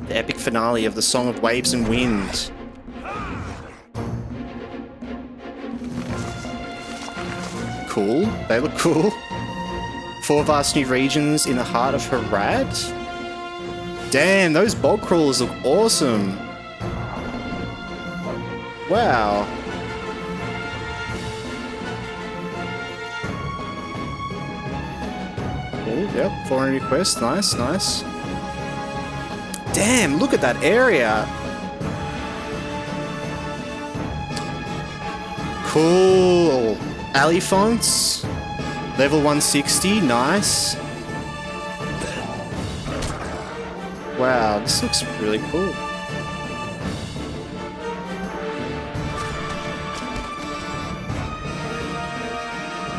The epic finale of the Song of Waves and Wind. Cool. They look cool. 4 vast new regions in the heart of Harad. Damn, those bog crawlers look awesome. Wow. Oh, yep, 400 requests. Nice, nice. Damn, look at that area. Cool. Alley fonts. Level 160. Nice. Wow, this looks really cool.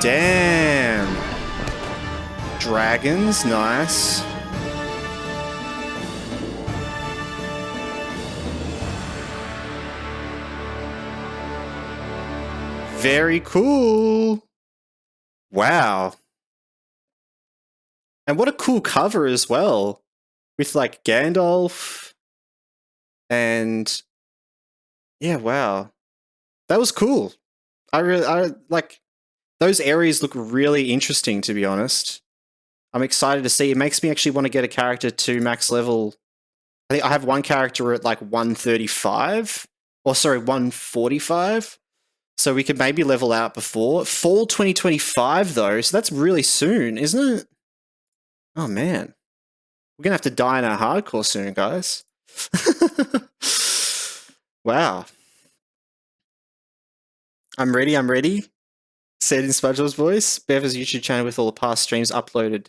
Damn. Dragons. Nice. Very cool. Wow. And what a cool cover as well. With like Gandalf. And yeah, wow. That was cool. I like those areas look really interesting, to be honest. I'm excited to see. It makes me actually want to get a character to max level. I think I have one character at like 135. Or sorry, 145. So we could maybe level out before. Fall 2025, though, so that's really soon, isn't it? Oh, man. We're going to have to die in our hardcore soon, guys. Wow. I'm ready. Said in SpongeBob's voice. Beva's YouTube channel with all the past streams uploaded.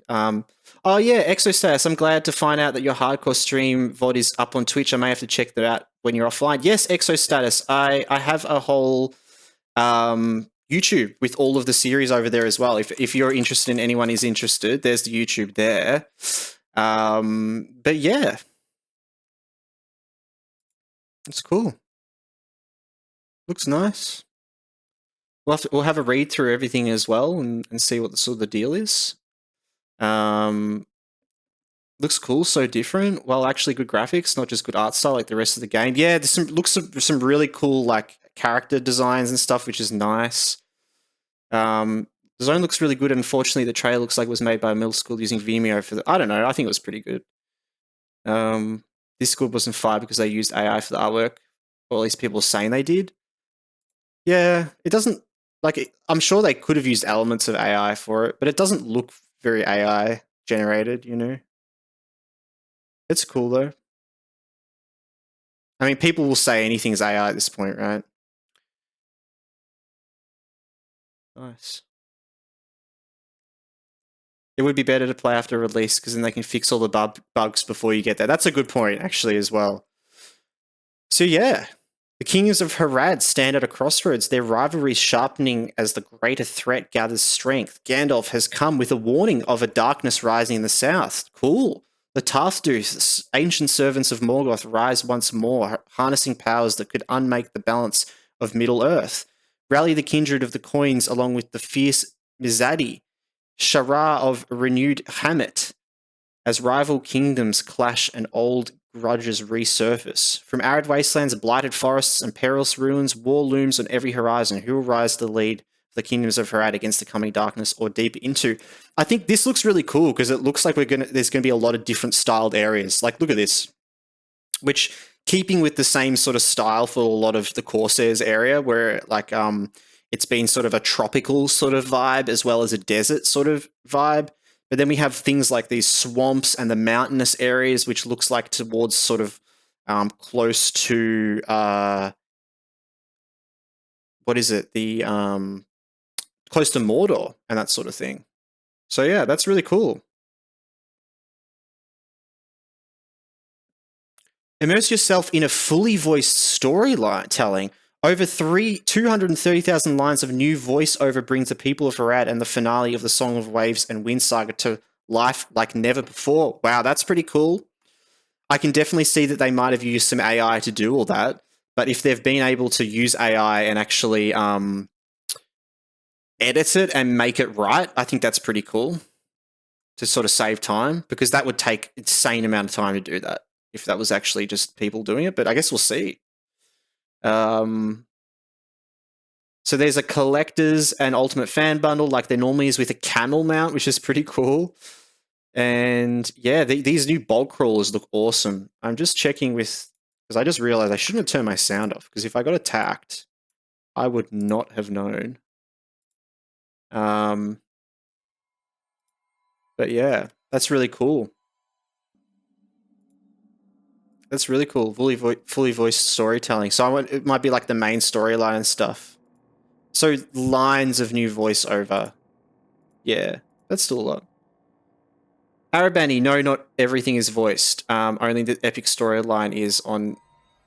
Oh, yeah, Exostatus. I'm glad to find out that your hardcore stream VOD is up on Twitch. I may have to check that out when you're offline. Yes, Exostatus. I have a whole YouTube with all of the series over there as well. If you're interested, and anyone is interested, there's the YouTube there. But yeah, it's cool. Looks nice. We'll have a read through everything as well and see what the sort of the deal is. Looks cool, so different. Well, actually good graphics, not just good art style like the rest of the game. Yeah, there's some really cool like character designs and stuff, which is nice. The zone looks really good. Unfortunately, the trailer looks like it was made by a middle school using Vimeo for the... I don't know. I think it was pretty good. This school wasn't fired because they used AI for the artwork. Or at least people are saying they did. Yeah, it doesn't... Like, I'm sure they could have used elements of AI for it, but it doesn't look very AI generated, you know? It's cool, though. I mean, people will say anything's AI at this point, right? Nice. It would be better to play after release because then they can fix all the bugs before you get there. That's a good point, actually, as well. So, yeah. The Kings of Harad stand at a crossroads, their rivalry sharpening as the greater threat gathers strength. Gandalf has come with a warning of a darkness rising in the south. Cool. The Tarthduths, ancient servants of Morgoth, rise once more, harnessing powers that could unmake the balance of Middle-earth. Rally the kindred of the coins along with the fierce Mizadi, Shara of renewed Hamet, as rival kingdoms clash and old grudges resurface. From arid wastelands, blighted forests, and perilous ruins, war looms on every horizon. Who will rise to the lead of the kingdoms of Harad against the coming darkness or deeper into? I think this looks really cool because it looks like there's gonna be a lot of different styled areas. Like, look at this. Which, keeping with the same sort of style for a lot of the Corsairs area, where like it's been sort of a tropical sort of vibe as well as a desert sort of vibe. But then we have things like these swamps and the mountainous areas, which looks like towards sort of close to what is it? The close to Mordor and that sort of thing. So yeah, that's really cool. Immerse yourself in a fully voiced storytelling. Over 230,000 lines of new voiceover brings the people of Harad and the finale of the Song of Waves and Wind Saga to life like never before. Wow, that's pretty cool. I can definitely see that they might have used some AI to do all that, but if they've been able to use AI and actually edit it and make it right, I think that's pretty cool to sort of save time, because that would take an insane amount of time to do that if that was actually just people doing it, but I guess we'll see. So there's a collector's and ultimate fan bundle like there normally is with a camel mount, which is pretty cool. And yeah, these new bog crawlers look awesome. I'm just checking because I just realized I shouldn't have turned my sound off, because if I got attacked, I would not have known. But yeah, that's really cool. That's really cool. Fully voiced storytelling. So it might be like the main storyline and stuff. So lines of new voiceover. Yeah, that's still a lot. Arabani, no, not everything is voiced. Only the epic storyline is on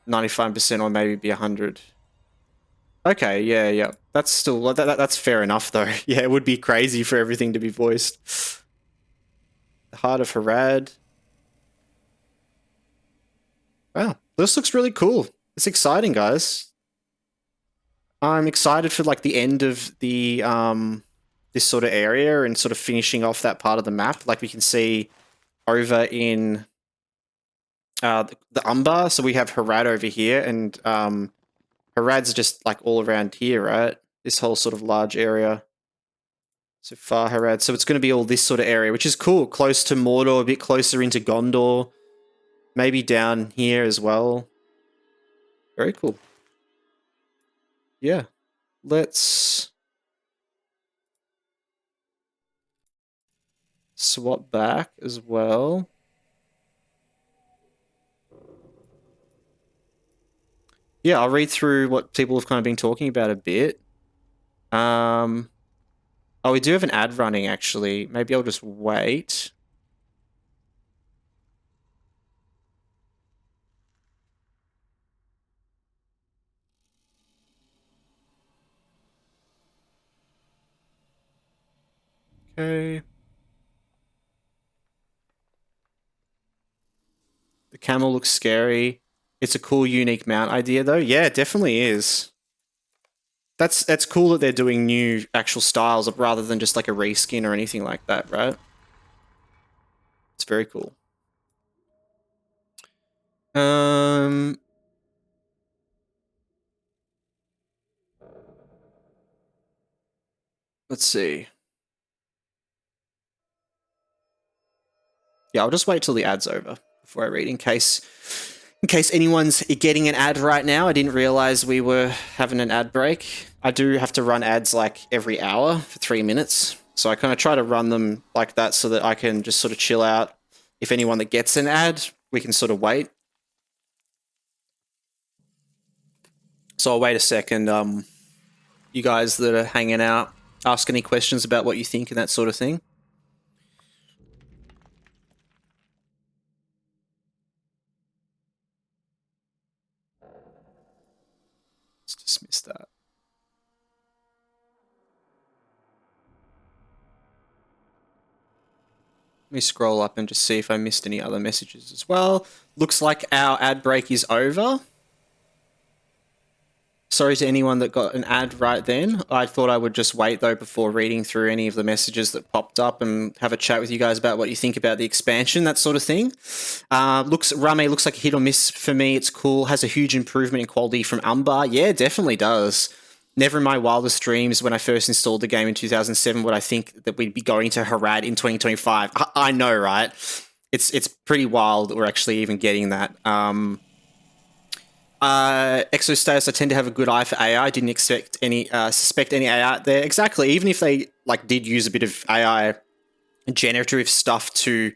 95% or maybe 100. Okay, yeah. That's still that's fair enough though. Yeah, it would be crazy for everything to be voiced. The Heart of Harad. Wow, this looks really cool. It's exciting, guys. I'm excited for like the end of the this sort of area and sort of finishing off that part of the map. Like we can see over in the Umbar. So we have Harad over here, and Harad's just like all around here, right? This whole sort of large area. So far Harad. So it's going to be all this sort of area, which is cool. Close to Mordor, a bit closer into Gondor. Maybe down here as well. Very cool. Yeah. Let's swap back as well. Yeah, I'll read through what people have kind of been talking about a bit. Oh, we do have an ad running, actually. Maybe I'll just wait. Okay. The camel looks scary. It's a cool, unique mount idea, though. Yeah, it definitely is. That's cool that they're doing new actual styles rather than just like a reskin or anything like that, right? It's very cool. Let's see. Yeah, I'll just wait till the ad's over before I read in case anyone's getting an ad right now. I didn't realize we were having an ad break. I do have to run ads like every hour for 3 minutes. So I kind of try to run them like that so that I can just sort of chill out. If anyone that gets an ad, we can sort of wait. So I'll wait a second. You guys that are hanging out, ask any questions about what you think and that sort of thing. Let's dismiss that. Let me scroll up and just see if I missed any other messages as well. Looks like our ad break is over. Sorry to anyone that got an ad right then. I thought I would just wait though before reading through any of the messages that popped up and have a chat with you guys about what you think about the expansion, that sort of thing. Rame looks like a hit or miss for me. It's cool. Has a huge improvement in quality from Umbar. Yeah, definitely does. Never in my wildest dreams when I first installed the game in 2007 would I think that we'd be going to Harad in 2025. I know, right? It's pretty wild that we're actually even getting that. Exostatus, I tend to have a good eye for AI. I didn't expect any, suspect any AI out there. Exactly. Even if they like did use a bit of AI generative stuff to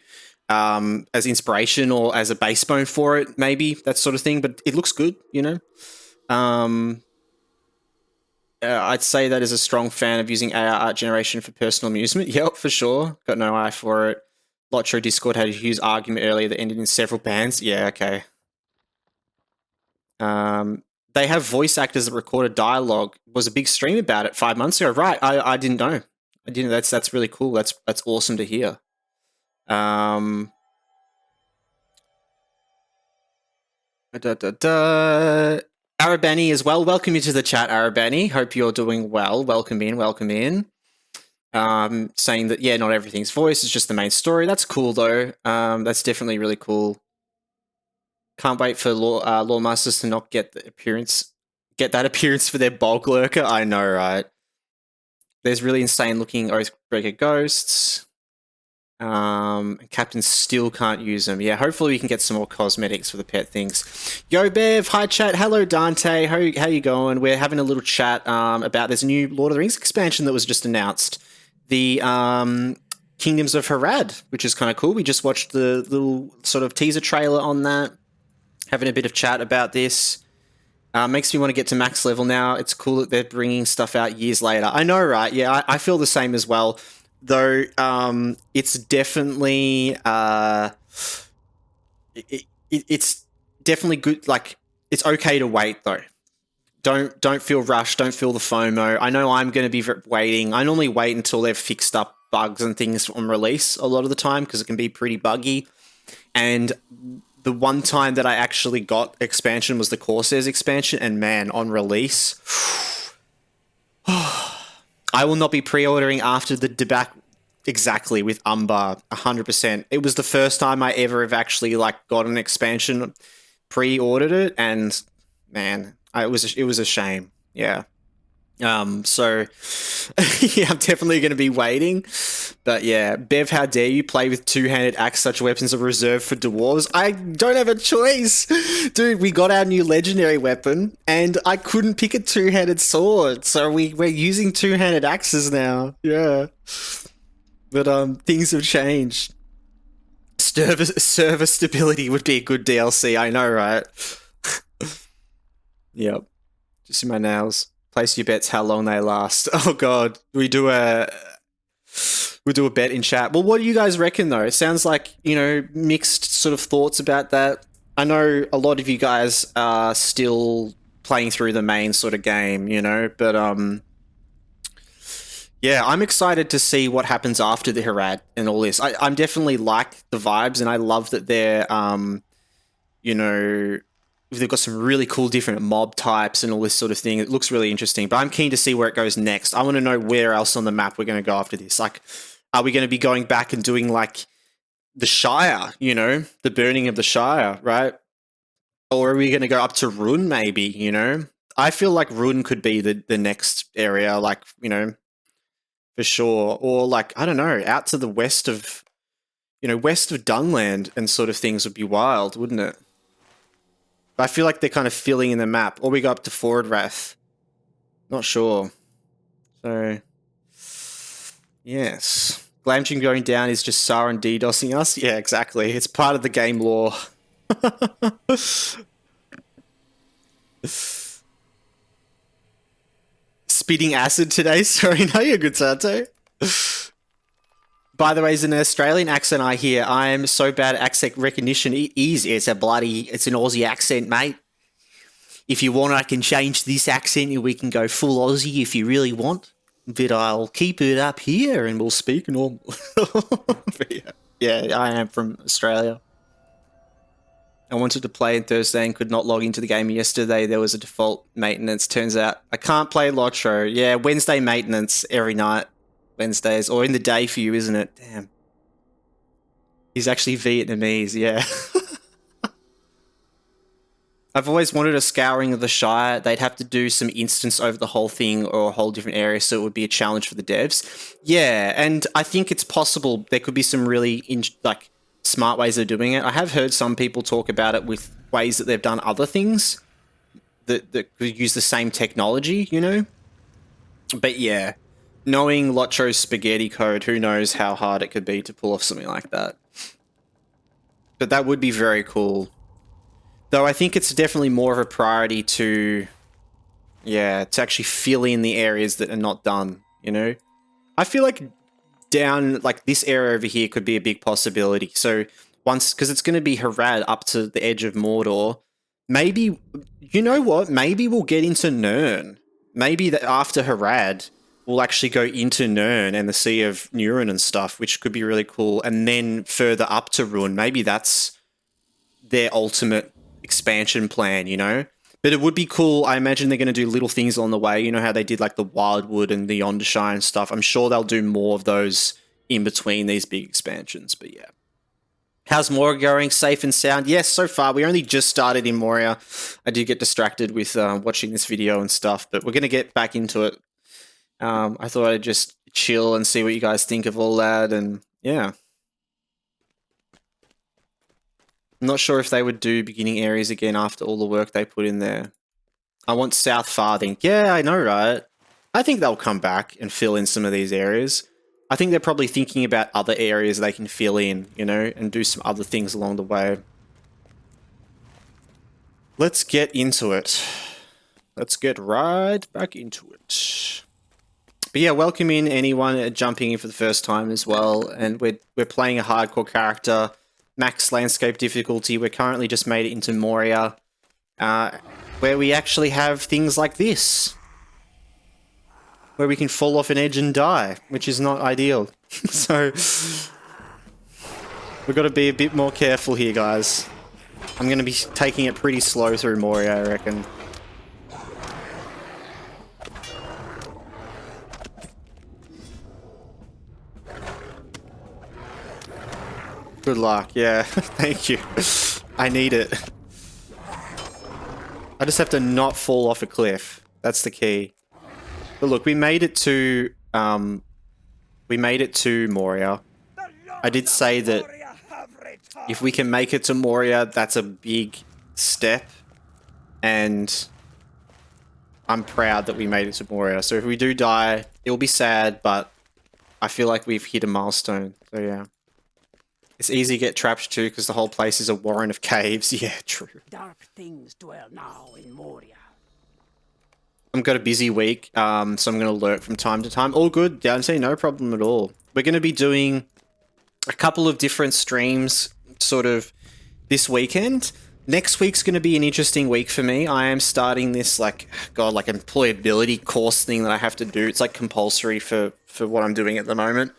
as inspiration or as a base bone for it, maybe that sort of thing. But it looks good, you know. I'd say that as a strong fan of using AI art generation for personal amusement. Yep, for sure. Got no eye for it. LOTRO Discord had a huge argument earlier that ended in several bans. Yeah, okay. They have voice actors that recorded dialogue. Was a big stream about it 5 months ago. Right, I didn't know. I didn't. That's really cool. That's awesome to hear. Arabani as well. Welcome you to the chat, Arabani. Hope you're doing well. Welcome in. Welcome in. Saying that, yeah, not everything's voice. It's just the main story. That's cool, though. That's definitely really cool. Can't wait for Lawmasters to not get that appearance for their bulk lurker. I know, right? There's really insane looking Oathbreaker ghosts. Captains still can't use them. Yeah, hopefully we can get some more cosmetics for the pet things. Yo, Bev. Hi, chat. Hello, Dante. How you going? We're having a little chat about there's a new Lord of the Rings expansion that was just announced. The Kingdoms of Harad, which is kind of cool. We just watched the little sort of teaser trailer on that. Having a bit of chat about this. Makes me want to get to max level now. It's cool that they're bringing stuff out years later. I know, right? Yeah, I feel the same as well. Though it's definitely it's definitely good. Like, it's okay to wait though. Don't feel rushed. Don't feel the FOMO. I know I'm going to be waiting. I normally wait until they've fixed up bugs and things on release a lot of the time because it can be pretty buggy. And the one time that I actually got expansion was the Corsairs expansion, and man, on release, I will not be pre-ordering after the debacle. Exactly, with Umbar, 100%. It was the first time I ever have actually like got an expansion, pre-ordered it, and man, it was a shame. Yeah. So yeah, I'm definitely going to be waiting. But yeah, Bev, how dare you play with two-handed axe? Such weapons are reserved for dwarves. I don't have a choice. Dude, we got our new legendary weapon and I couldn't pick a two-handed sword. So we're using two-handed axes now. Yeah. But things have changed. Server stability would be a good DLC, I know, right? Yep. Just in my nails. Place your bets how long they last. Oh god, we do a bet in chat. Well, what do you guys reckon though? It sounds like, you know, mixed sort of thoughts about that. I know a lot of you guys are still playing through the main sort of game, you know, but yeah, I'm excited to see what happens after the Harad and all this. I'm definitely like the vibes, and I love that they're you know, they've got some really cool different mob types and all this sort of thing. It looks really interesting, but I'm keen to see where it goes next. I want to know where else on the map we're going to go after this. Like, are we going to be going back and doing like the Shire, you know, the burning of the Shire, right? Or are we going to go up to Run maybe, you know? I feel like Run could be the next area, like, you know, for sure. Or like, I don't know, out to the west of, you know, west of Dunland and sort of things would be wild, wouldn't it? I feel like they're kind of filling in the map. Or we go up to Fordwrath. Not sure. So, yes. Glamjing going down is just Sauron DDoSing us? Yeah, exactly. It's part of the game lore. Spitting acid today? Sorry, no, you're good, Sato. By the way, it's an Australian accent I hear. I am so bad at accent recognition. It's an Aussie accent, mate. If you want, I can change this accent and we can go full Aussie if you really want. But I'll keep it up here and we'll speak normal. Yeah, I am from Australia. I wanted to play on Thursday and could not log into the game yesterday. There was a default maintenance. Turns out I can't play LOTRO. Yeah, Wednesday maintenance every night. Wednesdays. Or in the day for you, isn't it? Damn. He's actually Vietnamese, yeah. I've always wanted a scouring of the Shire. They'd have to do some instance over the whole thing or a whole different area, so it would be a challenge for the devs. Yeah, and I think it's possible there could be some really smart ways of doing it. I have heard some people talk about it with ways that they've done other things that could use the same technology, you know? But yeah, knowing LOTRO's spaghetti code, who knows how hard it could be to pull off something like that. But that would be very cool. Though I think it's definitely more of a priority to actually fill in the areas that are not done, you know? I feel like down, like this area over here could be a big possibility. So once, because it's going to be Harad up to the edge of Mordor, maybe, you know what? Maybe we'll get into Nirn. Maybe that after Harad, we'll actually go into Nirn and the Sea of Nuren and stuff, which could be really cool. And then further up to Ruin, maybe that's their ultimate expansion plan, you know? But it would be cool. I imagine they're going to do little things along the way. You know how they did like the Wildwood and the Yondershire and stuff. I'm sure they'll do more of those in between these big expansions. But yeah. How's Moria going? Safe and sound? Yes, so far. We only just started in Moria. I did get distracted with watching this video and stuff, but we're going to get back into it. I thought I'd just chill and see what you guys think of all that. And yeah. I'm not sure if they would do beginning areas again after all the work they put in there. I want South Farthing. Yeah, I know, right? I think they'll come back and fill in some of these areas. I think they're probably thinking about other areas they can fill in, you know, and do some other things along the way. Let's get into it. Let's get right back into it. But yeah, welcome in anyone jumping in for the first time as well. And we're playing a hardcore character. Max landscape difficulty. We're currently just made it into Moria, where we actually have things like this, where we can fall off an edge and die, which is not ideal. So we've got to be a bit more careful here, guys. I'm going to be taking it pretty slow through Moria, I reckon. Good luck, yeah. Thank you. I need it. I just have to not fall off a cliff. That's the key. But look, we made it to Moria. I did say that if we can make it to Moria, that's a big step. And I'm proud that we made it to Moria. So if we do die, it'll be sad, but I feel like we've hit a milestone. So yeah. It's easy to get trapped too because the whole place is a warren of caves. Yeah, true. Dark things dwell now in Moria. I've got a busy week, so I'm going to lurk from time to time. All good. Yeah, I'd say no problem at all. We're going to be doing a couple of different streams sort of this weekend. Next week's going to be an interesting week for me. I am starting this employability course thing that I have to do. It's like compulsory for what I'm doing at the moment.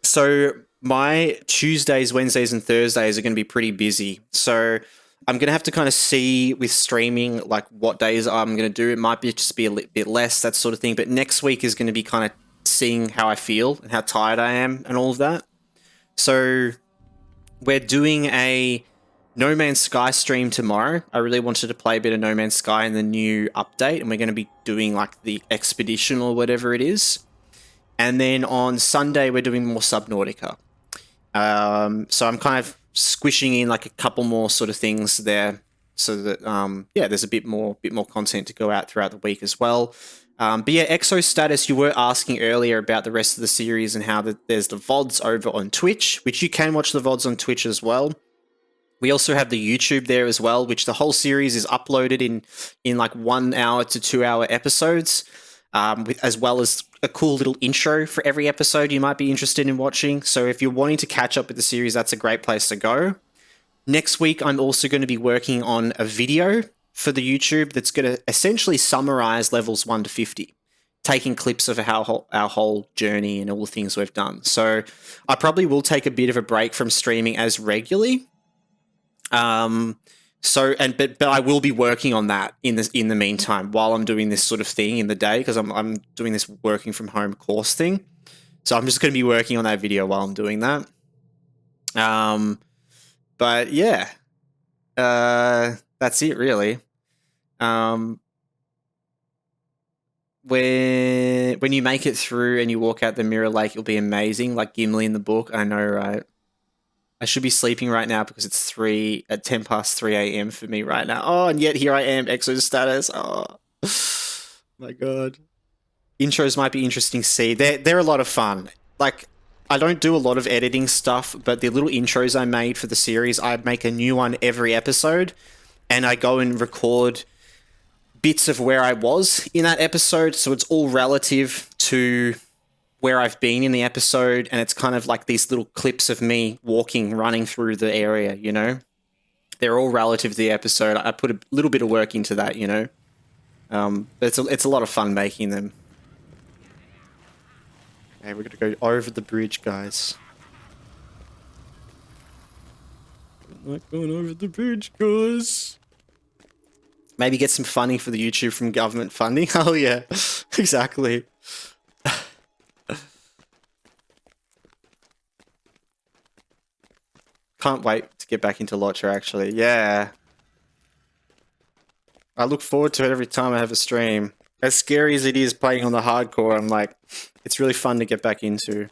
So my Tuesdays, Wednesdays, and Thursdays are going to be pretty busy. So I'm going to have to kind of see with streaming, like what days I'm going to do. It might be just be a bit less, that sort of thing. But next week is going to be kind of seeing how I feel and how tired I am and all of that. So we're doing a No Man's Sky stream tomorrow. I really wanted to play a bit of No Man's Sky in the new update. And we're going to be doing like the Expedition or whatever it is. And then on Sunday, we're doing more Subnautica. So I'm kind of squishing in like a couple more sort of things there so that, there's a bit more content to go out throughout the week as well. But yeah, Exo Status, you were asking earlier about the rest of the series and how there's the VODs over on Twitch, which you can watch the VODs on Twitch as well. We also have the YouTube there as well, which the whole series is uploaded in like 1 hour to 2 hour episodes, as well as a cool little intro for every episode you might be interested in watching. So if you're wanting to catch up with the series, that's a great place to go. Next week, I'm also going to be working on a video for the YouTube that's going to essentially summarize levels 1 to 50, taking clips of our whole journey and all the things we've done. So I probably will take a bit of a break from streaming as regularly. But I will be working on that in the meantime while I'm doing this sort of thing in the day, because I'm doing this working from home course thing. So I'm just going to be working on that video while I'm doing that. But yeah, that's it really. When you make it through and you walk out the Mirror Lake, it'll be amazing, like Gimli in the book. I know, right? I should be sleeping right now because it's 10 past 3 a.m. for me right now. Oh, and yet here I am, Exo status. Oh, my God. Intros might be interesting to see. They're a lot of fun. Like, I don't do a lot of editing stuff, but the little intros I made for the series, I make a new one every episode, and I go and record bits of where I was in that episode, so it's all relative to where I've been in the episode, and it's kind of like these little clips of me running through the area, you know? They're all relative to the episode. I put a little bit of work into that, you know? But it's a lot of fun making them. Okay, we're gonna go over the bridge, guys. I'm not going over the bridge, guys. Maybe get some funding for the YouTube from government funding. Oh yeah, exactly. Can't wait to get back into LOTRO, actually. Yeah. I look forward to it every time I have a stream. As scary as it is playing on the hardcore, I'm like, it's really fun to get back into.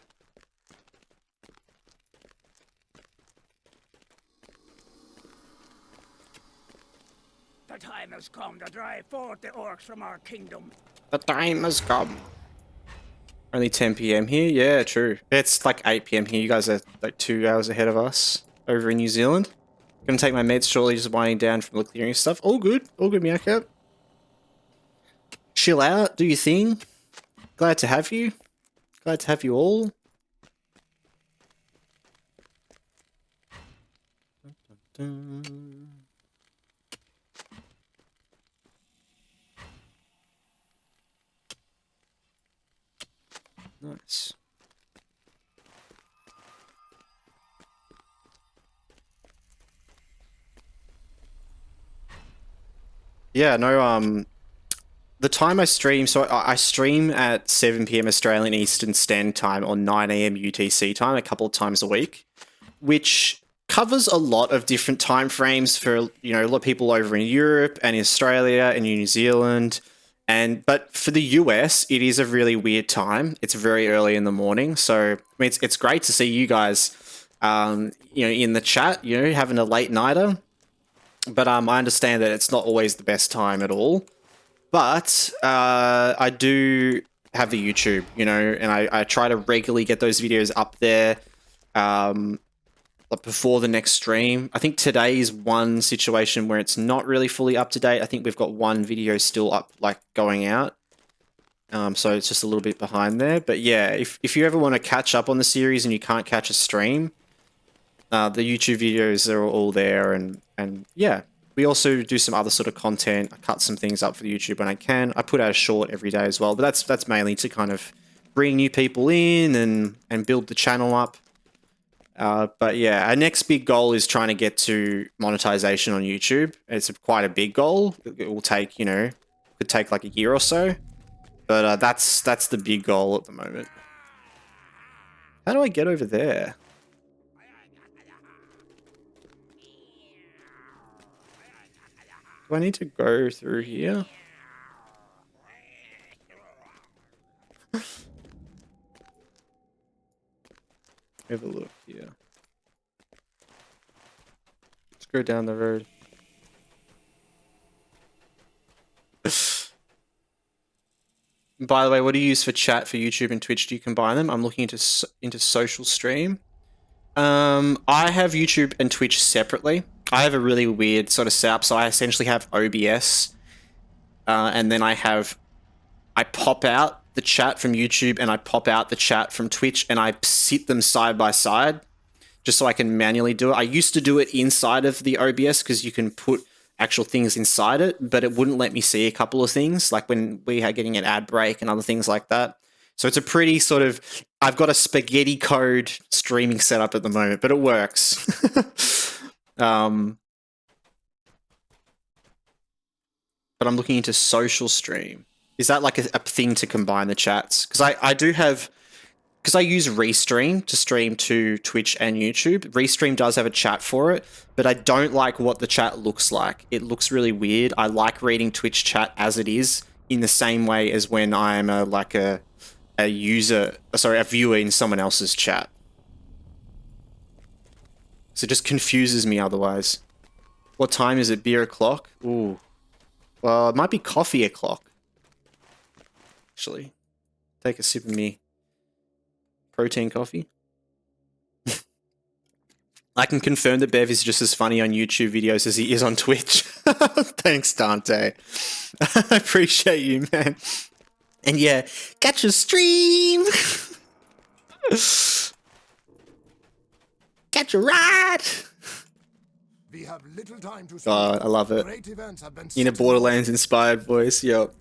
The time has come to drive forth the orcs from our kingdom. The time has come. Only 10 PM here? Yeah, true. It's like 8 PM here. You guys are like 2 hours ahead of us over in New Zealand. Gonna take my meds shortly, just winding down from the clearing stuff. All good, Meowcat. Chill out, do your thing. Glad to have you. Glad to have you all. Dun, dun, dun. Nice. Yeah, no, the time I stream, so I stream at 7 PM Australian Eastern Standard Time on 9 AM UTC time a couple of times a week, which covers a lot of different time frames for, you know, a lot of people over in Europe and Australia and New Zealand. But for the US, it is a really weird time. It's very early in the morning. So, I mean, it's great to see you guys, you know, in the chat, you know, having a late nighter. But I understand that it's not always the best time at all. But I do have the YouTube, you know, and I try to regularly get those videos up there before the next stream. I think today is one situation where it's not really fully up to date. I think we've got one video still up, like, going out. So it's just a little bit behind there. But yeah, if you ever want to catch up on the series and you can't catch a stream, the YouTube videos are all there, and yeah. We also do some other sort of content. I cut some things up for the YouTube when I can. I put out a short every day as well, but that's mainly to kind of bring new people in and build the channel up. But yeah, our next big goal is trying to get to monetization on YouTube. It's quite a big goal. It will take, you know, could take like a year or so, but that's the big goal at the moment. How do I get over there? Do I need to go through here? Have a look here. Let's go down the road. By the way, what do you use for chat for YouTube and Twitch? Do you combine them? I'm looking into social stream. I have YouTube and Twitch separately. I have a really weird sort of setup. So I essentially have OBS, and then I pop out the chat from YouTube and I pop out the chat from Twitch, and I sit them side by side just so I can manually do it. I used to do it inside of the OBS because you can put actual things inside it, but it wouldn't let me see a couple of things, like when we are getting an ad break and other things like that. So it's a pretty sort of, I've got a spaghetti code streaming setup at the moment, but it works. but I'm looking into social stream. Is that like a thing to combine the chats? Because I do have, because I use Restream to stream to Twitch and YouTube. Restream does have a chat for it, but I don't like what the chat looks like. It looks really weird. I like reading Twitch chat as it is, in the same way as when I'm a viewer in someone else's chat. So it just confuses me otherwise. What time is it? Beer o'clock? Ooh. Well, it might be coffee o'clock. Actually. Take a sip of me protein coffee. I can confirm that Bev is just as funny on YouTube videos as he is on Twitch. Thanks, Dante. I appreciate you, man. And yeah, catch a stream! Catch a ride! We have little time to God, I love it. Great events have been In a set Borderlands inspired voice, yo.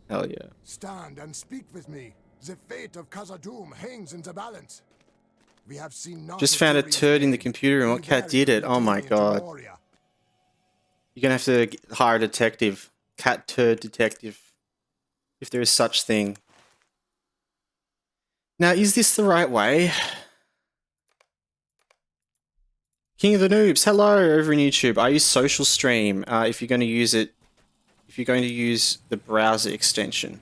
Hell yeah. Stand and speak with me. The fate of Khazad-dûm hangs in the balance. We have seen Just found a turd in the computer room. What cat did it? Oh my god. You're gonna have to hire a detective. Cat turd detective. If there is such thing. Now, is this the right way? King of the Noobs, hello over in YouTube. I use Social Stream if you're going to use it. If you're going to use the browser extension.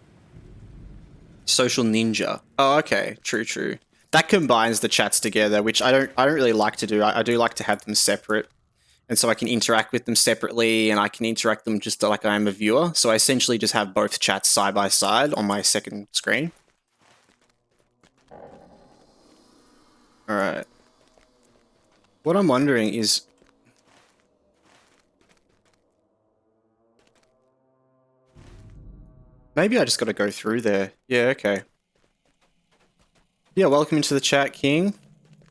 Social Ninja. Oh, okay. True. That combines the chats together, which I don't really like to do. I do like to have them separate. And so I can interact with them separately, and I can interact them just like I am a viewer. So I essentially just have both chats side by side on my second screen. Alright. What I'm wondering is... maybe I just gotta go through there. Yeah, okay. Yeah, welcome into the chat, King.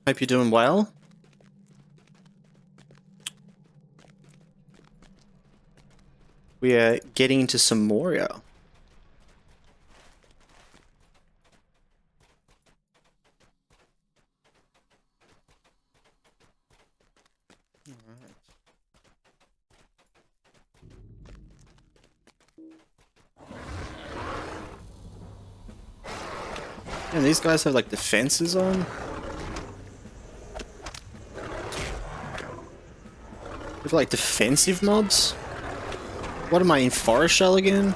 Hope you're doing well. We are getting into some Moria. And these guys have like defenses on. They have like defensive mobs. What am I in Forest Shell again?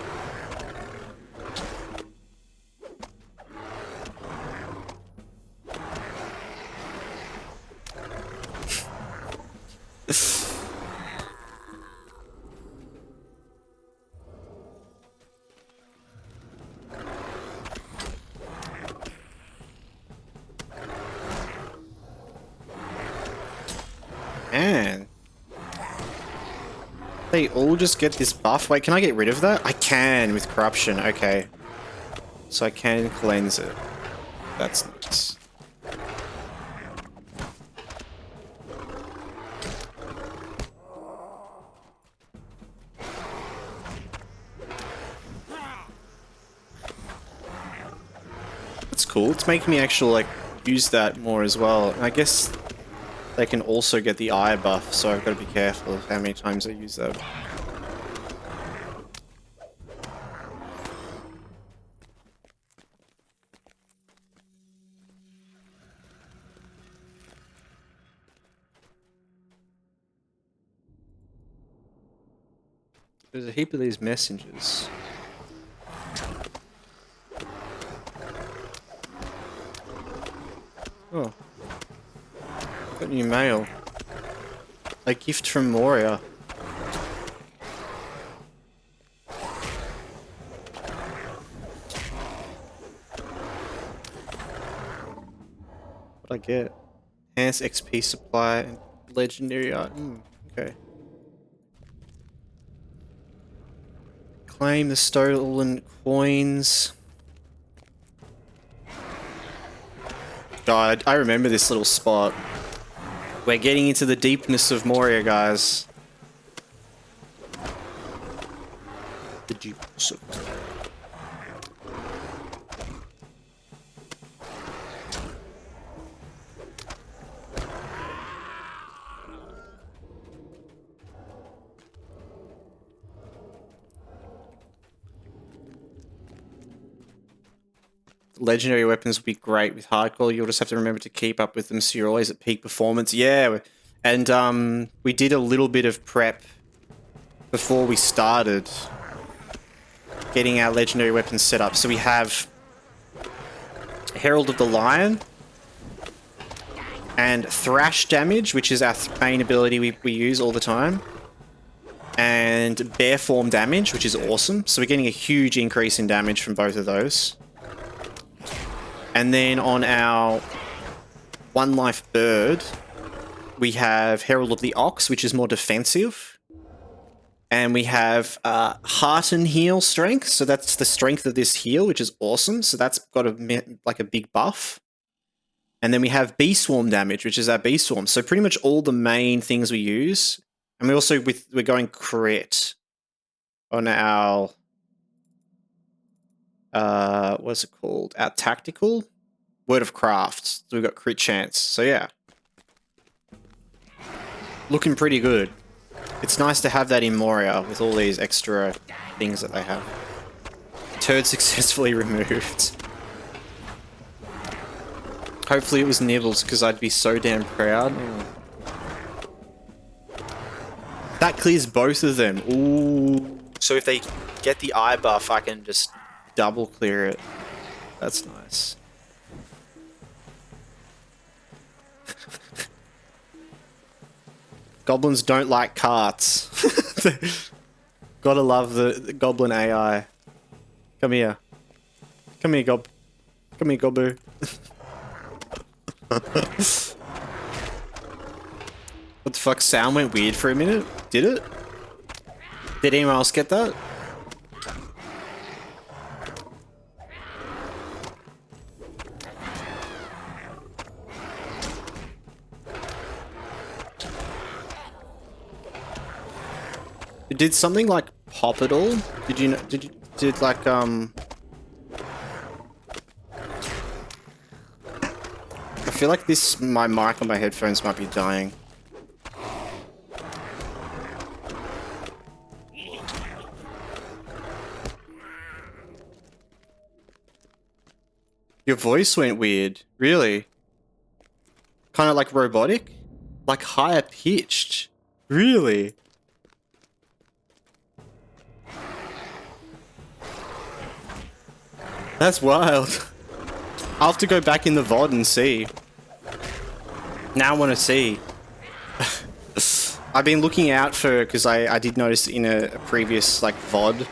Man. They all just get this buff. Wait, can I get rid of that? I can with corruption. Okay. So I can cleanse it. That's nice. That's cool. It's making me actually like use that more as well. And I guess they can also get the eye buff, so I've got to be careful of how many times I use that. There's a heap of these messengers. Oh. Got new mail. A gift from Moria. What'd I get? Enhanced XP supply and legendary art. Okay. Claim the stolen coins. God, I remember this little spot. We're getting into the deepness of Moria, guys. The deepness of Moria. legendary weapons will be great with hardcore. You'll just have to remember to keep up with them so you're always at peak performance. Yeah, and we did a little bit of prep before we started getting our legendary weapons set up. So we have Herald of the Lion and Thrash damage, which is our main ability we use all the time, and Bear Form damage, which is awesome. So we're getting a huge increase in damage from both of those. And then on our One Life Bird, we have Herald of the Ox, which is more defensive. And we have Heart and Heal strength. So that's the strength of this heal, which is awesome. So that's got a big buff. And then we have Bee Swarm damage, which is our Bee Swarm. So pretty much all the main things we use. And we also, we're going crit on our, what's it called? Our tactical Word of Craft. So we've got crit chance. So yeah. Looking pretty good. It's nice to have that in Moria with all these extra things that they have. Turd successfully removed. Hopefully it was Nibbles, because I'd be so damn proud. That clears both of them. Ooh. So if they get the eye buff, I can just double clear it. That's nice. Goblins don't like carts. Gotta love the goblin AI. Come here. Come here, Gob. Come here, Gobu. What the fuck? Sound went weird for a minute? Did it? Did anyone else get that? Did something like pop at all? Did you know? Did like I feel like my mic on my headphones might be dying. Your voice went weird. Really? Kind of like robotic? Like higher pitched? Really? That's wild. I'll have to go back in the VOD and see. Now I want to see. I've been looking out for, because I did notice in a previous like VOD,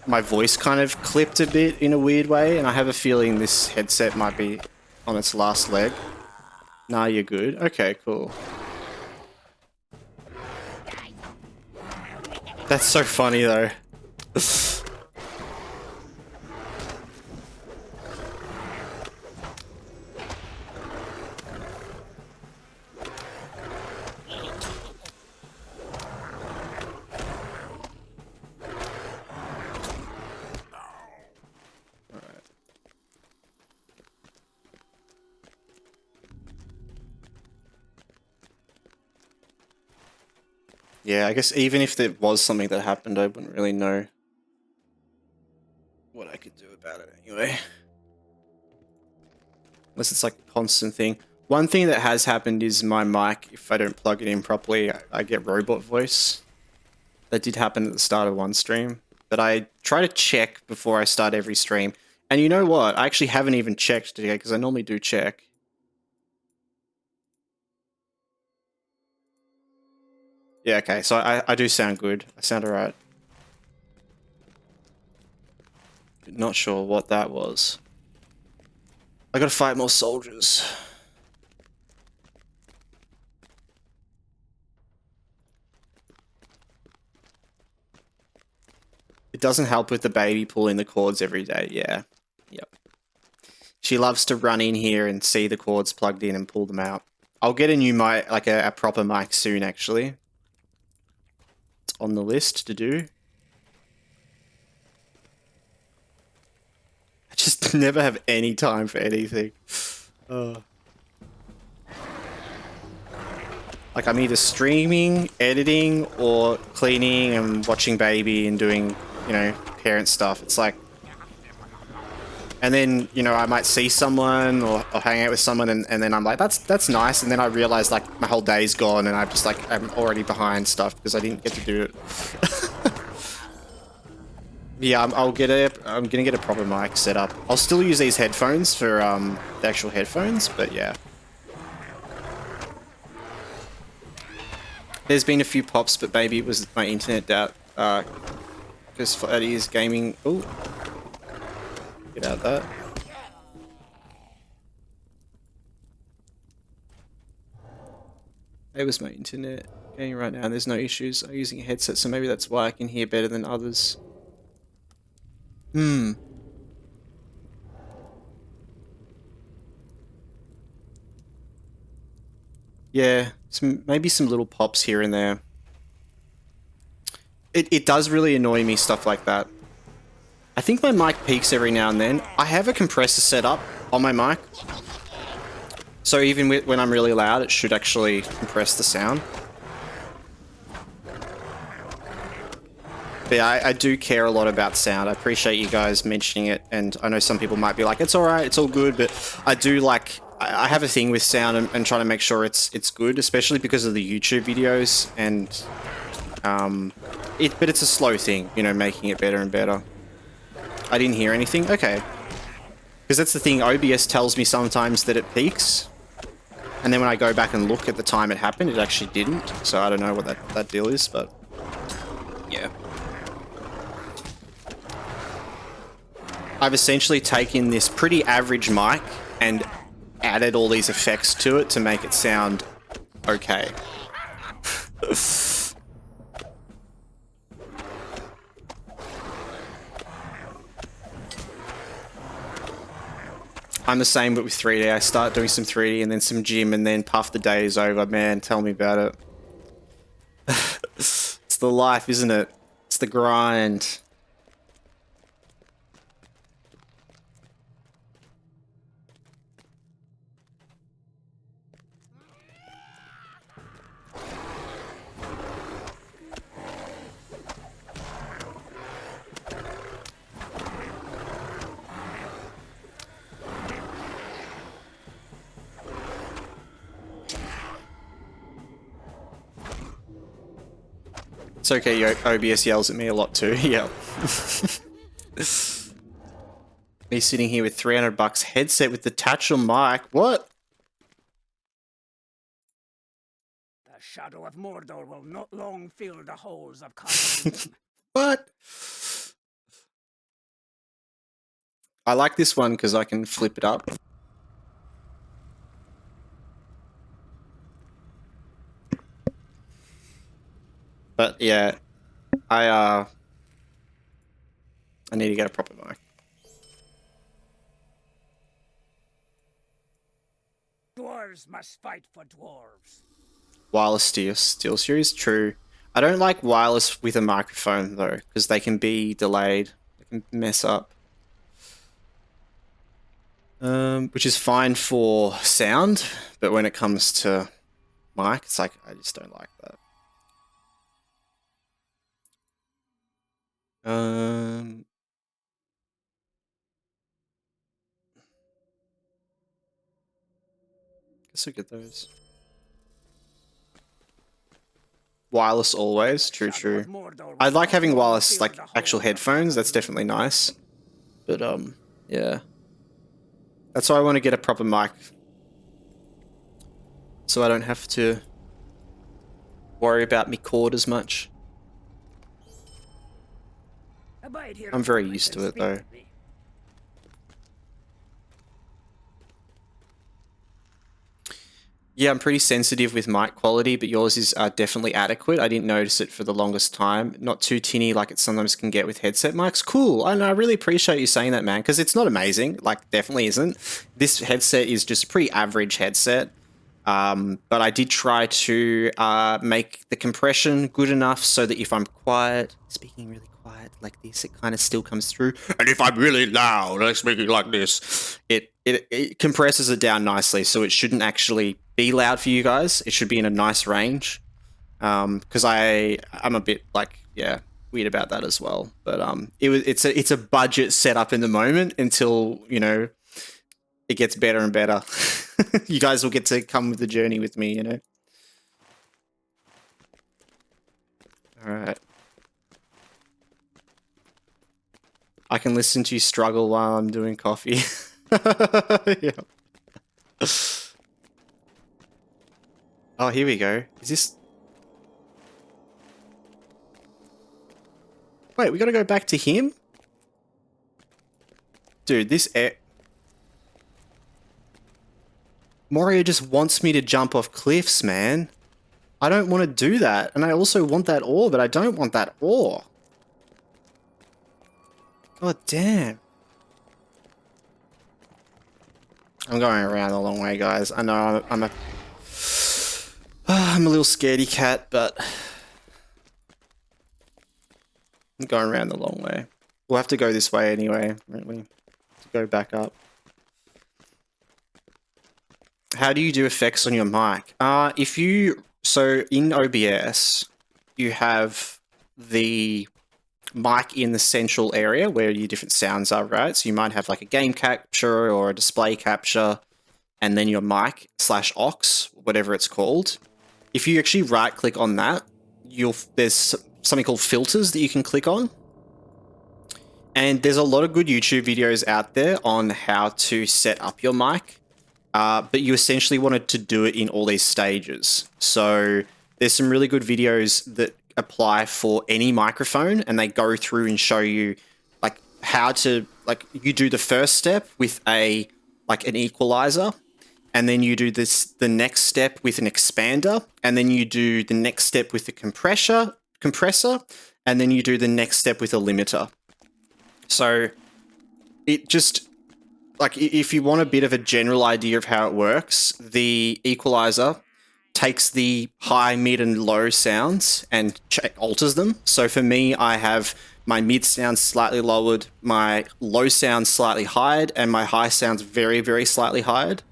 my voice kind of clipped a bit in a weird way, and I have a feeling this headset might be on its last leg. Nah, you're good. Okay, cool. That's so funny though. Yeah, I guess even if there was something that happened, I wouldn't really know what I could do about it anyway. Unless it's like a constant thing. One thing that has happened is my mic, if I don't plug it in properly, I get robot voice. That did happen at the start of one stream. But I try to check before I start every stream. And you know what? I actually haven't even checked today, because I normally do check. Yeah, okay, so I do sound good. I sound alright. Not sure what that was. I gotta fight more soldiers. It doesn't help with the baby pulling the cords every day, yeah. Yep. She loves to run in here and see the cords plugged in and pull them out. I'll get a new mic, like a proper mic soon, actually. On the list to do. I just never have any time for anything. Like I'm either streaming, editing, or cleaning and watching baby and doing, you know, parent stuff. It's like And then, you know, I might see someone or hang out with someone and then I'm like, that's nice. And then I realize like my whole day's gone and I'm just like, I'm already behind stuff because I didn't get to do it. Yeah, I'm gonna get a proper mic set up. I'll still use these headphones for the actual headphones, but yeah. There's been a few pops, but maybe it was my internet out. Because Flatty is gaming. Oh, get out of that. It was my internet gaming right now, and there's no issues. I'm using a headset, so maybe that's why I can hear better than others. Yeah, maybe some little pops here and there. It does really annoy me, stuff like that. I think my mic peaks every now and then. I have a compressor set up on my mic. So even when I'm really loud, it should actually compress the sound. But yeah, I do care a lot about sound. I appreciate you guys mentioning it. And I know some people might be like, it's alright, it's all good. But I do like... I have a thing with sound and trying to make sure it's good, especially because of the YouTube videos. And... but it's a slow thing, you know, making it better and better. I didn't hear anything? Okay. Because that's the thing, OBS tells me sometimes that it peaks. And then when I go back and look at the time it happened, it actually didn't. So I don't know what that deal is, but... yeah. I've essentially taken this pretty average mic and added all these effects to it to make it sound okay. I'm the same, but with 3D. I start doing some 3D and then some gym, and then puff the day is over. Man, tell me about it. It's the life, isn't it? It's the grind. It's okay, OBS yells at me a lot too. Yeah. Me sitting here with $300 headset with detachable mic. What? The shadow of Mordor will not long fill the halls of Khazad. What? I like this one because I can flip it up. But yeah, I need to get a proper mic. Dwarves must fight for dwarves. Wireless steel series, true. I don't like wireless with a microphone though, because they can be delayed. They can mess up. Which is fine for sound, but when it comes to mic, it's like I just don't like that. Guess I'll get those. Wireless always, true. I like having wireless, like actual headphones. That's definitely nice. But yeah. That's why I want to get a proper mic. So I don't have to worry about me cord as much. I'm very used to it though. Yeah, I'm pretty sensitive with mic quality, but yours is definitely adequate. I didn't notice it for the longest time. Not too tinny like it sometimes can get with headset mics. Cool. I really appreciate you saying that, man, because it's not amazing. Like, definitely isn't. This headset is just a pretty average headset. But I did try to make the compression good enough so that if I'm quiet, speaking really quiet like this, it kind of still comes through. And if I'm really loud, like speaking like this, it compresses it down nicely. So it shouldn't actually be loud for you guys. It should be in a nice range. Because I'm a bit like, yeah, weird about that as well. But it's a budget setup in the moment until, you know, it gets better and better. You guys will get to come with the journey with me, you know. All right. I can listen to you struggle while I'm doing coffee. Yeah. Oh, here we go. Is this... Wait, we gotta go back to him? Dude, this air... Moria just wants me to jump off cliffs, man. I don't want to do that. And I also want that ore, but I don't want that ore. God damn. I'm going around the long way, guys. I know I'm a little scaredy cat, but I'm going around the long way. We'll have to go this way anyway, won't we? To go back up. How do you do effects on your mic? So in OBS, you have the mic in the central area where your different sounds are, right? So you might have like a game capture or a display capture, and then your mic / aux, whatever it's called. If you actually right click on that, there's something called filters that you can click on. And there's a lot of good YouTube videos out there on how to set up your mic. But you essentially wanted to do it in all these stages. So there's some really good videos that apply for any microphone, and they go through and show you like how to, like, you do the first step with an equalizer, and then you do the next step with an expander, and then you do the next step with the compressor, and then you do the next step with a limiter. So it just, like, if you want a bit of a general idea of how it works, the equalizer takes the high, mid, and low sounds and alters them. So for me, I have my mid sounds slightly lowered, my low sounds slightly highed, and my high sounds very, very slightly highed.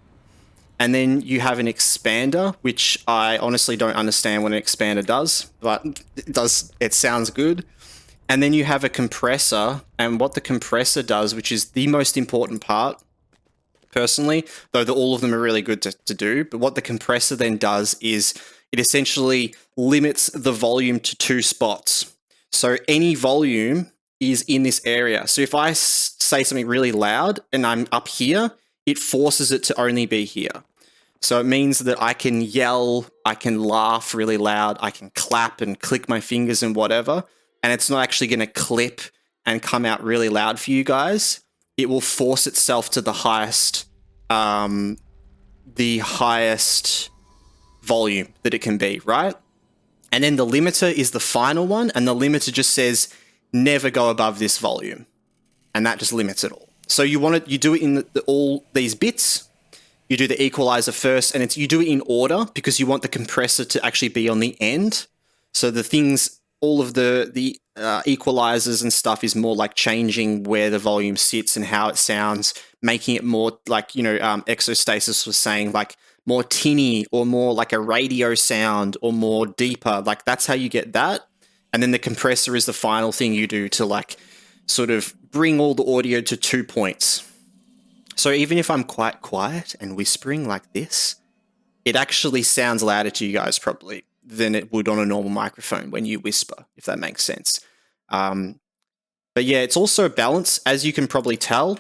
And then you have an expander, which I honestly don't understand what an expander does, but it sounds good. And then you have a compressor, and what the compressor does, which is the most important part, personally, though all of them are really good to do, but what the compressor then does is it essentially limits the volume to 2 spots. So any volume is in this area. So if I say something really loud and I'm up here, it forces it to only be here. So it means that I can yell, I can laugh really loud, I can clap and click my fingers and whatever, and it's not actually going to clip and come out really loud for you guys. It will force itself to the highest volume that it can be, right? And then the limiter is the final one, and the limiter just says never go above this volume, and that just limits it all. So you do it in all these bits. You do the equalizer first, and you do it in order because you want the compressor to actually be on the end. So the things, all of the equalizers and stuff is more like changing where the volume sits and how it sounds, making it more like, Exostasis was saying, like more tinny or more like a radio sound or more deeper. Like that's how you get that. And then the compressor is the final thing you do to like sort of bring all the audio to 2 points. So even if I'm quite quiet and whispering like this, it actually sounds louder to you guys probably than it would on a normal microphone when you whisper, if that makes sense. But yeah, it's also a balance. As you can probably tell,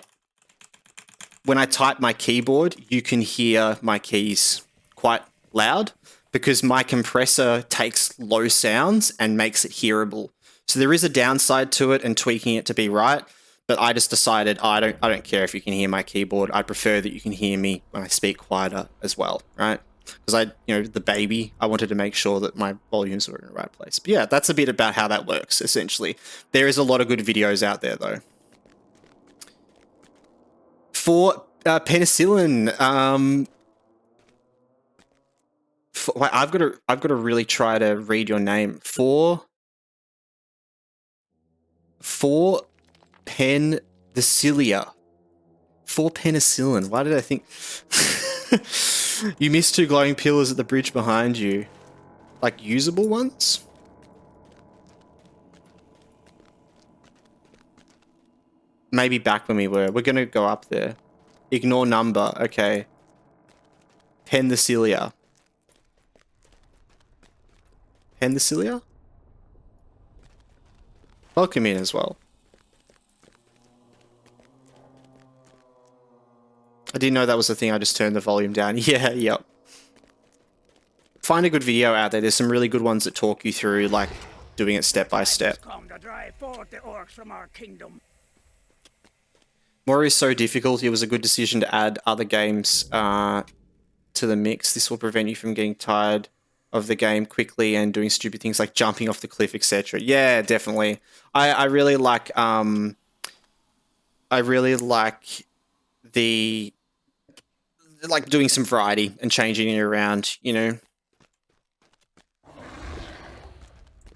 when I type my keyboard, you can hear my keys quite loud because my compressor takes low sounds and makes it hearable. So there is a downside to it and tweaking it to be right. But I just decided I don't care if you can hear my keyboard. I prefer that you can hear me when I speak quieter as well, right? Because the baby, I wanted to make sure that my volumes were in the right place. But yeah, that's a bit about how that works, essentially. There is a lot of good videos out there, though. For penicillin, wait, I've got to really try to read your name. For penicillia. For penicillin. Why did I think... You missed 2 glowing pillars at the bridge behind you. Like usable ones? maybe back when we were. We're gonna go up there. Ignore number. Okay. Penthesilea. Penthesilea? Welcome in as well. I didn't know that was the thing. I just turned the volume down. Yeah, yep. Find a good video out there. There's some really good ones that talk you through, like, doing it step by step. Come to drive forth the orcs from our kingdom. Moria is so difficult. It was a good decision to add other games to the mix. This will prevent you from getting tired of the game quickly and doing stupid things like jumping off the cliff, etc. Yeah, definitely. I really like the doing some variety and changing it around, you know.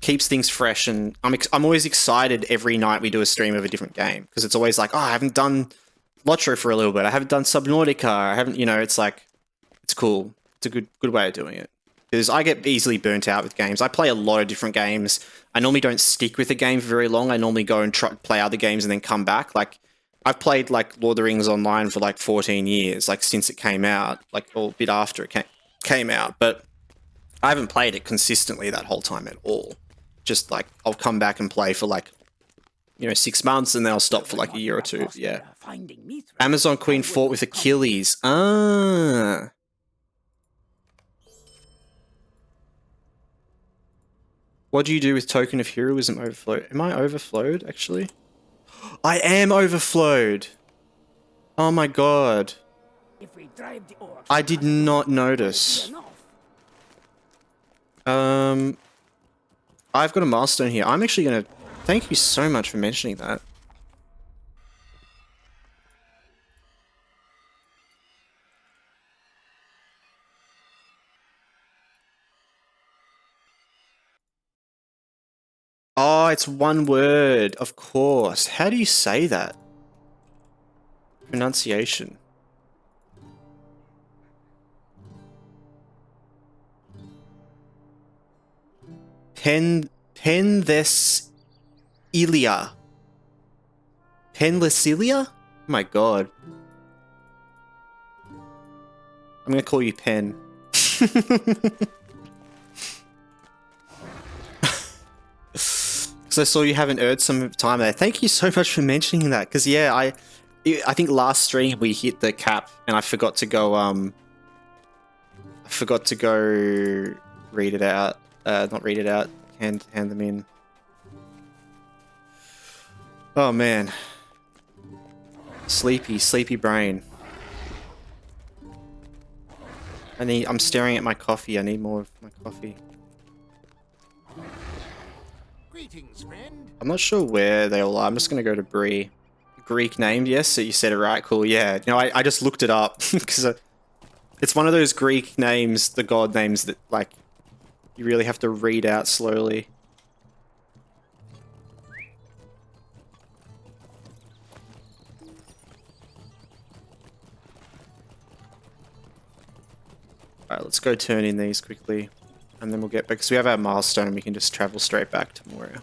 Keeps things fresh, and I'm always excited every night we do a stream of a different game, because it's always like, oh, I haven't done LOTRO for a little bit. I haven't done Subnautica. I haven't, you know, it's like, it's cool. It's a good way of doing it. Because I get easily burnt out with games. I play a lot of different games. I normally don't stick with a game for very long. I normally go and play other games and then come back. Like, I've played like Lord of the Rings online for like 14 years, like since it came out, like or a bit after it came out. But I haven't played it consistently that whole time at all. Just like, I'll come back and play for like, you know, 6 months, and then I'll stop for like a year or two. Yeah. Amazon Queen fought with Achilles. Ah. What do you do with Token of Heroism Overflow? Am I overflowed, actually? I am overflowed! Oh my god. I did not notice. I've got a milestone here. I'm actually gonna... Thank you so much for mentioning that. Oh, it's one word, of course. How do you say that? Pronunciation. Penthesilea. Penthesilea? Oh my god. I'm gonna call you Pen. Because I saw you haven't earned some time there. Thank you so much for mentioning that. Because yeah, I think last stream we hit the cap, and I forgot to go read it out. Not read it out. Hand them in. Oh man, sleepy brain. I'm staring at my coffee. I need more of my coffee. Greetings, friend. I'm not sure where they all are. I'm just gonna go to Bree. Greek named, yes. So you said it right. Cool. Yeah. You know, I just looked it up because it's one of those Greek names, the god names that like you really have to read out slowly. Alright, let's go turn in these quickly. And then we'll get back, because we have our milestone and we can just travel straight back to Moria.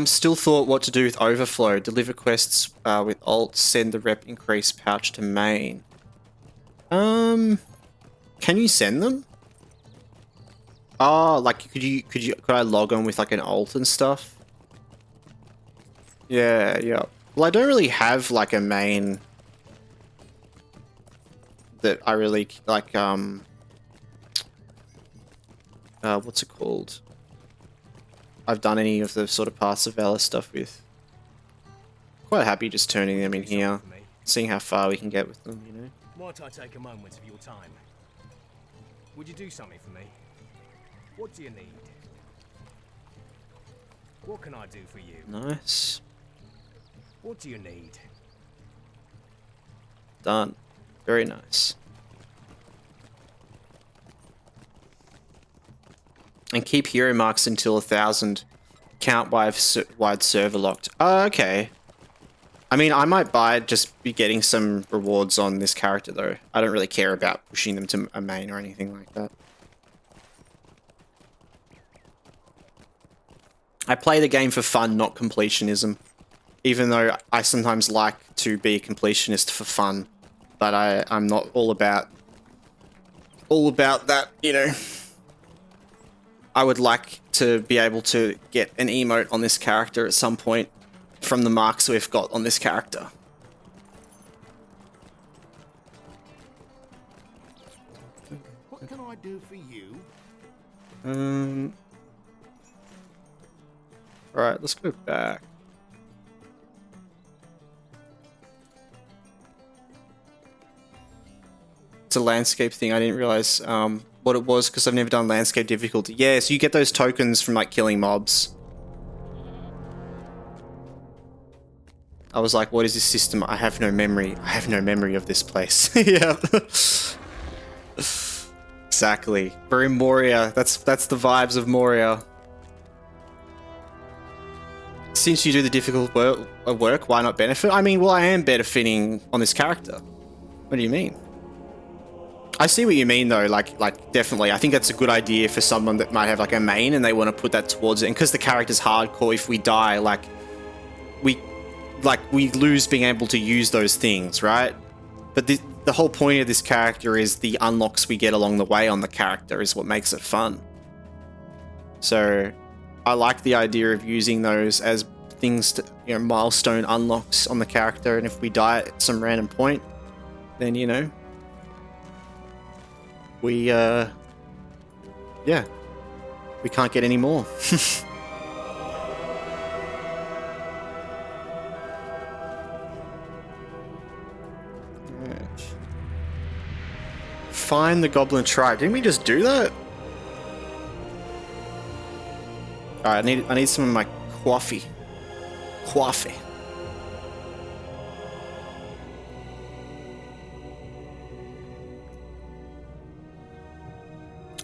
Still thought what to do with Overflow. Deliver quests with alt, send the rep increase pouch to main. Can you send them? Oh, like could I log on with like an alt and stuff? Yeah, yeah. Well, I don't really have like a main that I really like, what's it called? I've done any of the sort of Paths of Valor stuff with. Quite happy just turning them in here, seeing how far we can get with them, you know? Might I take a moment of your time? Would you do something for me? What do you need? What can I do for you? Nice. What do you need? Done. Very nice. And keep hero marks until 1,000. Count wide server locked. Oh, okay. I mean, I might just be getting some rewards on this character though. I don't really care about pushing them to a main or anything like that. I play the game for fun, not completionism. Even though I sometimes like to be a completionist for fun, but I'm not all about that, you know. I would like to be able to get an emote on this character at some point from the marks we've got on this character. What can I do for you? Alright, let's go back. It's a landscape thing. I didn't realize what it was because I've never done landscape difficulty. Yeah, so you get those tokens from like killing mobs. I was like, what is this system? I have no memory. I have no memory of this place. Yeah. Exactly. We're in Moria. That's the vibes of Moria. Since you do the difficult work, why not benefit? I mean, well, I am benefiting on this character. What do you mean? I see what you mean, though. Like definitely. I think that's a good idea for someone that might have like a main and they want to put that towards it. And because the character's hardcore, if we die, we lose being able to use those things, right? But the whole point of this character is the unlocks we get along the way on the character is what makes it fun. So I like the idea of using those as things to, you know, milestone unlocks on the character. And if we die at some random point, then, you know, we can't get any more. Find the goblin tribe. Didn't we just do that? Alright, I need some of my coffee. Coffee.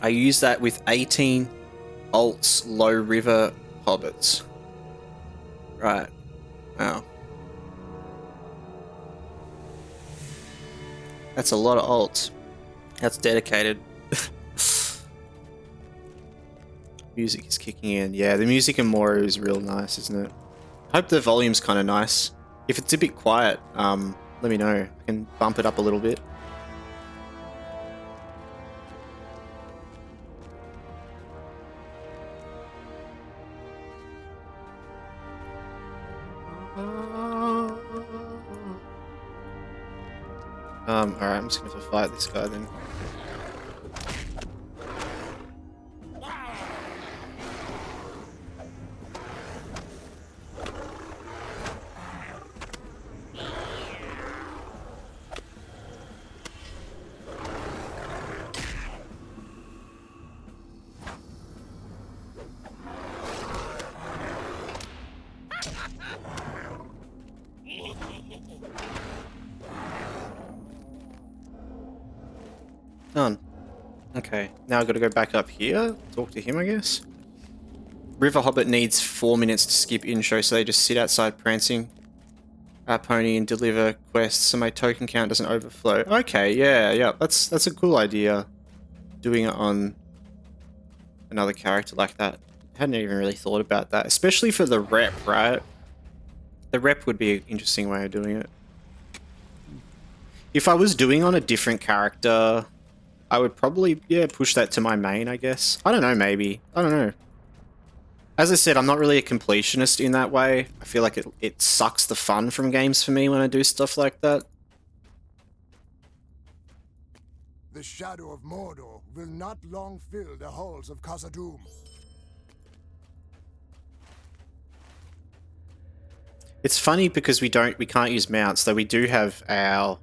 I use that with 18 alts low river hobbits. Right. Oh. That's a lot of alts. That's dedicated. Music is kicking in. Yeah, the music in Moria is real nice, isn't it? I hope the volume's kind of nice. If it's a bit quiet, let me know. I can bump it up a little bit. Alright, I'm just gonna have to fight this guy then. Done. Okay, now I've got to go back up here, talk to him, I guess. River Hobbit needs 4 minutes to skip intro, so they just sit outside prancing our pony and deliver quests so my token count doesn't overflow. Okay, yeah, that's a cool idea. Doing it on another character like that. I hadn't even really thought about that, especially for the rep, right? The rep would be an interesting way of doing it. If I was doing on a different character, I would probably, yeah, push that to my main, I guess. I don't know, maybe. I don't know. As I said, I'm not really a completionist in that way. I feel like it sucks the fun from games for me when I do stuff like that. The shadow of Mordor will not long fill the halls of Khazad-dûm. It's funny because we can't use mounts, though we do have our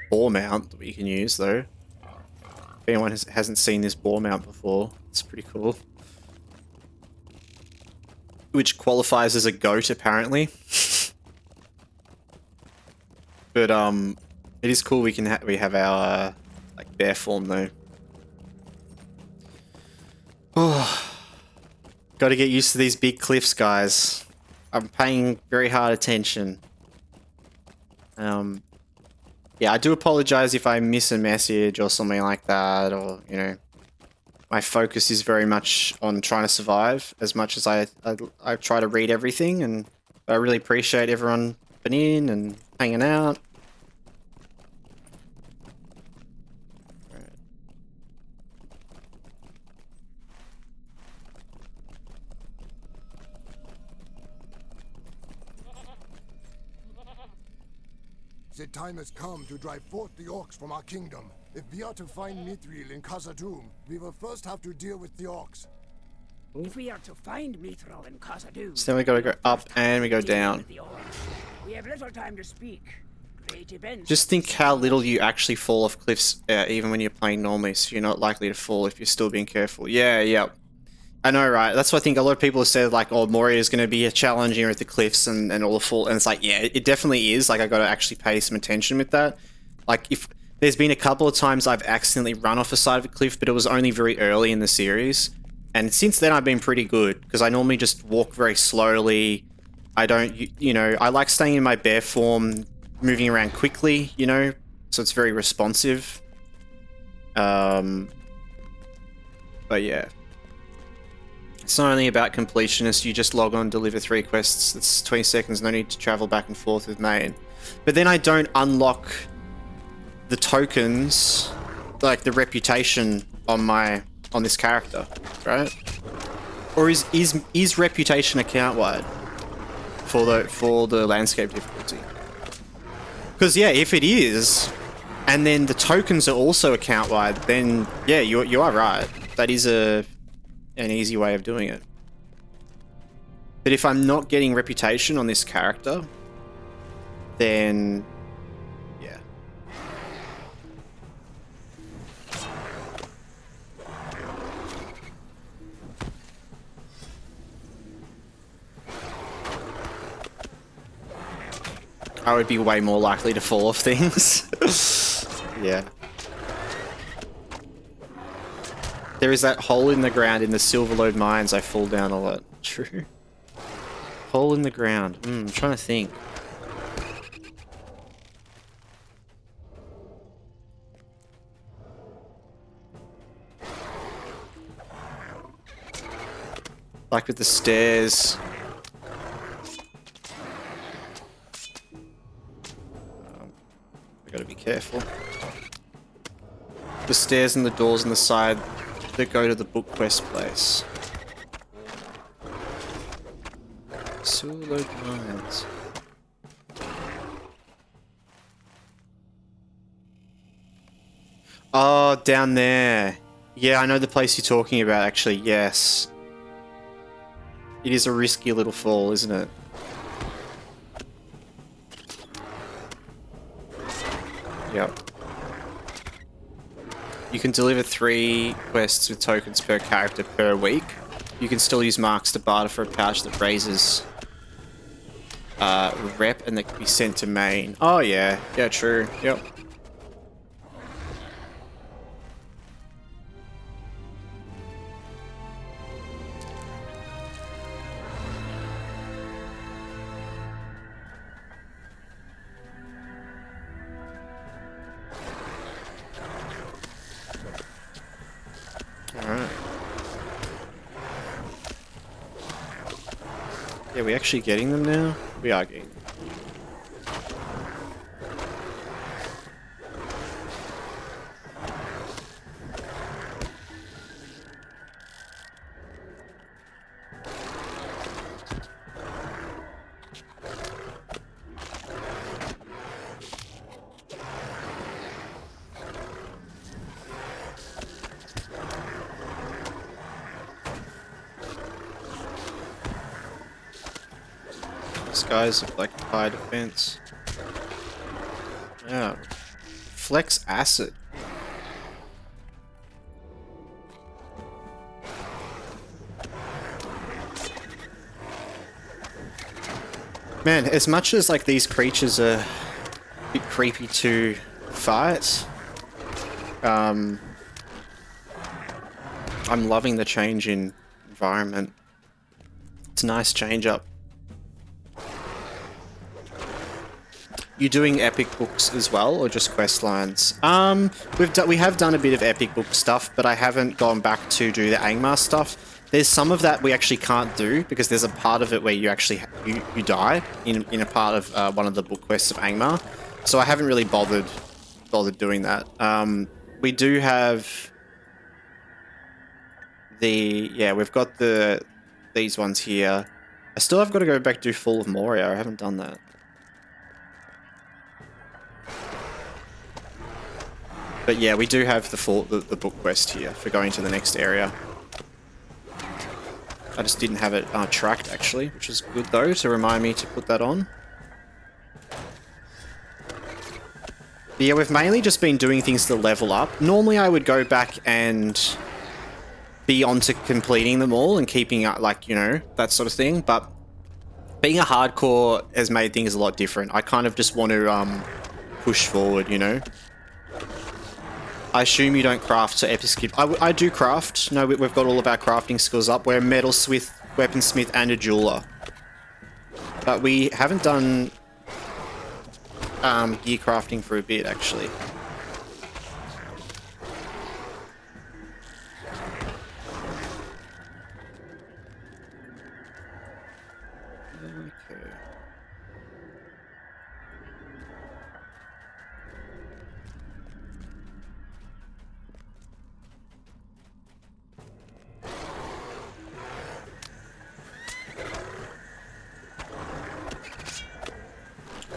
boar mount that we can use, though. If anyone hasn't seen this boar mount before, it's pretty cool. Which qualifies as a goat, apparently. But it is cool we have our like bear form though. Oh, got to get used to these big cliffs, guys. I'm paying very hard attention. Yeah, I do apologize if I miss a message or something like that, or, you know, my focus is very much on trying to survive as much as I try to read everything, and I really appreciate everyone being in and hanging out. The time has come to drive forth the orcs from our kingdom. If we are to find Mithril in Khazad-dûm, we will first have to deal with the orcs. If we are to find Mithril in Khazad-dûm, So then we gotta go up and we go down. we have little time to speak. Great events. Just think how little you actually fall off cliffs, even when you're playing normally, so you're not likely to fall if you're still being careful. Yeah. I know, right? That's why I think a lot of people have said, like, oh, Moria is going to be a challenge here at the cliffs and all the fall. And it's like, yeah, it definitely is. Like, I got to actually pay some attention with that. Like, if there's been a couple of times I've accidentally run off the side of a cliff, but it was only very early in the series. And since then, I've been pretty good because I normally just walk very slowly. I don't, you know, I like staying in my bear form, moving around quickly, you know, so it's very responsive. But yeah. It's not only about completionists, you just log on, deliver 3 quests, it's 20 seconds, no need to travel back and forth with main. But then I don't unlock the tokens, like the reputation on this character, right? Or is reputation account-wide for the landscape difficulty? Because yeah, if it is, and then the tokens are also account-wide, then yeah, you are right. That is an easy way of doing it. But if I'm not getting reputation on this character, then yeah. I would be way more likely to fall off things. Yeah. There is that hole in the ground in the Silverlode mines I fall down a lot. True. Hole in the ground. I'm trying to think. Like with the stairs. I gotta be careful. The stairs and the doors on the side that go to the book quest place. Silverlode mines. Oh, down there. Yeah, I know the place you're talking about, actually. Yes. It is a risky little fall, isn't it? Yep. You can deliver 3 quests with tokens per character per week. You can still use marks to barter for a pouch that raises rep and that can be sent to main. Oh yeah, yeah, true. Yep. Alright. Yeah, we actually getting them now? We are getting them. These guys have like high defense. Yeah. Flex acid. Man, as much as like these creatures are a bit creepy to fight, I'm loving the change in environment. It's a nice change up. You doing epic books as well, or just quest lines? We have done a bit of epic book stuff, but I haven't gone back to do the Angmar stuff. There's some of that we actually can't do because there's a part of it where you actually you die in a part of one of the book quests of Angmar. So I haven't really bothered doing that. We do have we've got these ones here. I still have got to go back to do Fall of Moria. I haven't done that. But yeah, we do have the book quest here for going to the next area. I just didn't have it tracked actually, which is good though to remind me to put that on. But yeah, we've mainly just been doing things to level up. Normally I would go back and be onto completing them all and keeping up, like, you know, that sort of thing. But being a hardcore has made things a lot different. I kind of just want to push forward, you know. I assume you don't craft, so epic skip. I do craft. No, we've got all of our crafting skills up. We're a metalsmith, weaponsmith, and a jeweler. But we haven't done gear crafting for a bit, actually. Okay.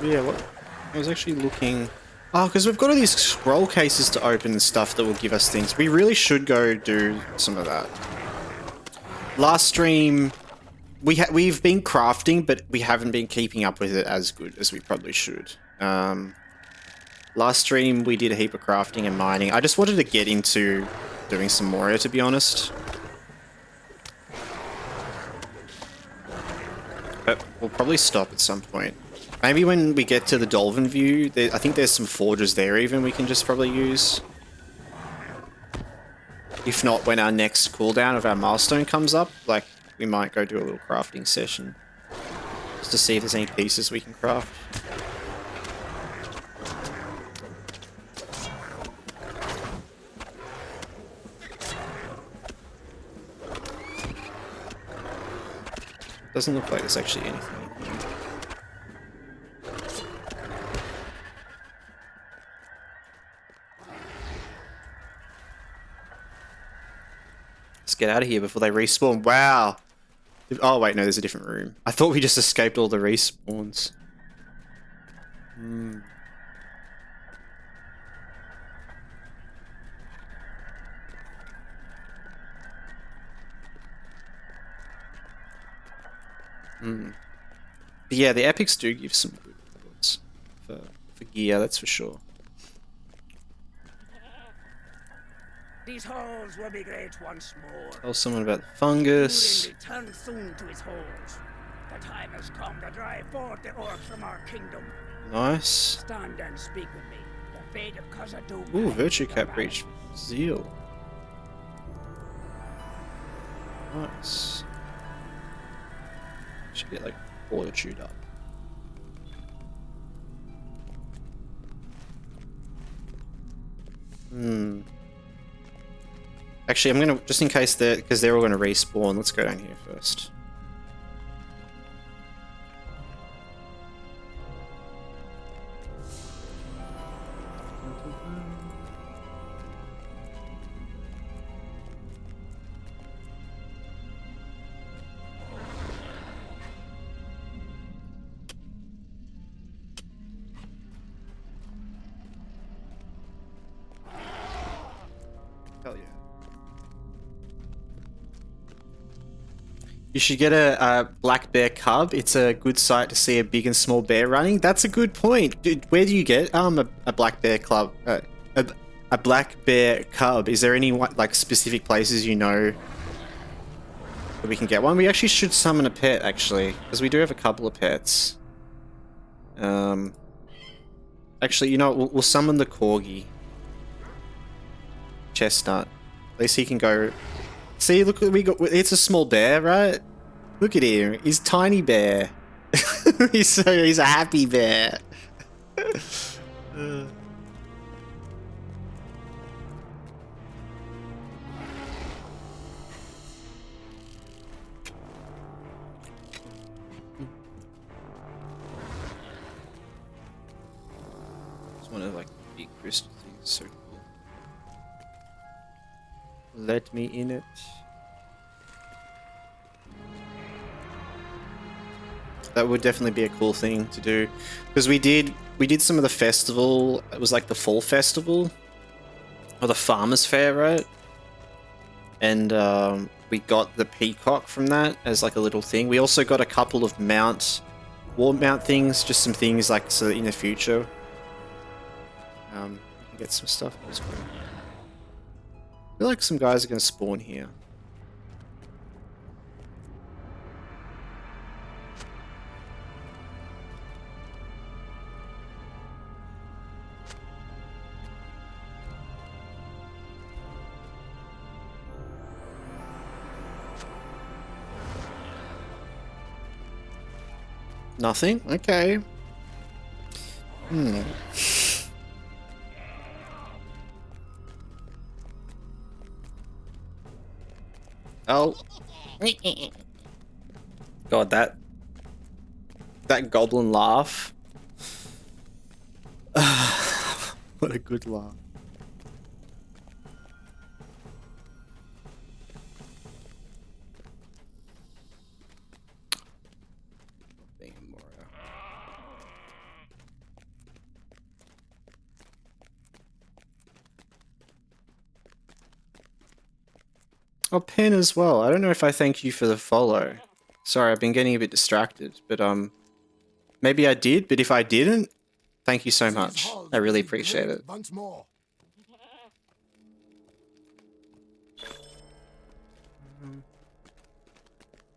Yeah, what? I was actually looking... Oh, because we've got all these scroll cases to open and stuff that will give us things. We really should go do some of that. Last stream, we've been crafting, but we haven't been keeping up with it as good as we probably should. Last stream, we did a heap of crafting and mining. I just wanted to get into doing some Moria, to be honest. But we'll probably stop at some point. Maybe when we get to the Dolphin View, I think there's some forges there even we can just probably use. If not, when our next cooldown of our milestone comes up, like, we might go do a little crafting session. Just to see if there's any pieces we can craft. Doesn't look like there's actually anything. Let's get out of here before they respawn. Wow. Oh, wait, no, there's a different room. I thought we just escaped all the respawns. But yeah, the epics do give some good rewards for gear, that's for sure. These halls will be great once more. Tell someone about the fungus. Odin returns soon to his halls. The time has come to drive forth the orcs from our kingdom. Nice. Stand and speak with me. The fate of Khazad-dûm. Ooh, virtue cap breach. Zeal. Nice. Should get like fortitude up. Actually, I'm gonna, just in case because they're all gonna respawn, let's go down here first. Hell yeah. You should get a black bear cub. It's a good sight to see a big and small bear running. That's a good point. Dude, where do you get a black bear club? A black bear cub? Is there any like specific places you know that we can get one? We actually should summon a pet actually, because we do have a couple of pets. Actually, you know what? We'll summon the corgi. Chestnut. At least he can go. See, look, it's a small bear, right? Look at him. He's tiny bear. he's a happy bear. It's one of like the big crystal things. So cool. Let me in it. That would definitely be a cool thing to do, because we did some of the festival. It was like the fall festival or the farmers fair, right? And we got the peacock from that as like a little thing. We also got a couple of war mount things, just some things like so that in the future we can get some stuff. I feel like some guys are going to spawn here. Nothing? Okay. Oh. God, that goblin laugh. What a good laugh. Being in Moria. Oh, Pen as well. I don't know if I thank you for the follow. Sorry, I've been getting a bit distracted, but maybe I did, but if I didn't, thank you so much. I really appreciate it. Once more.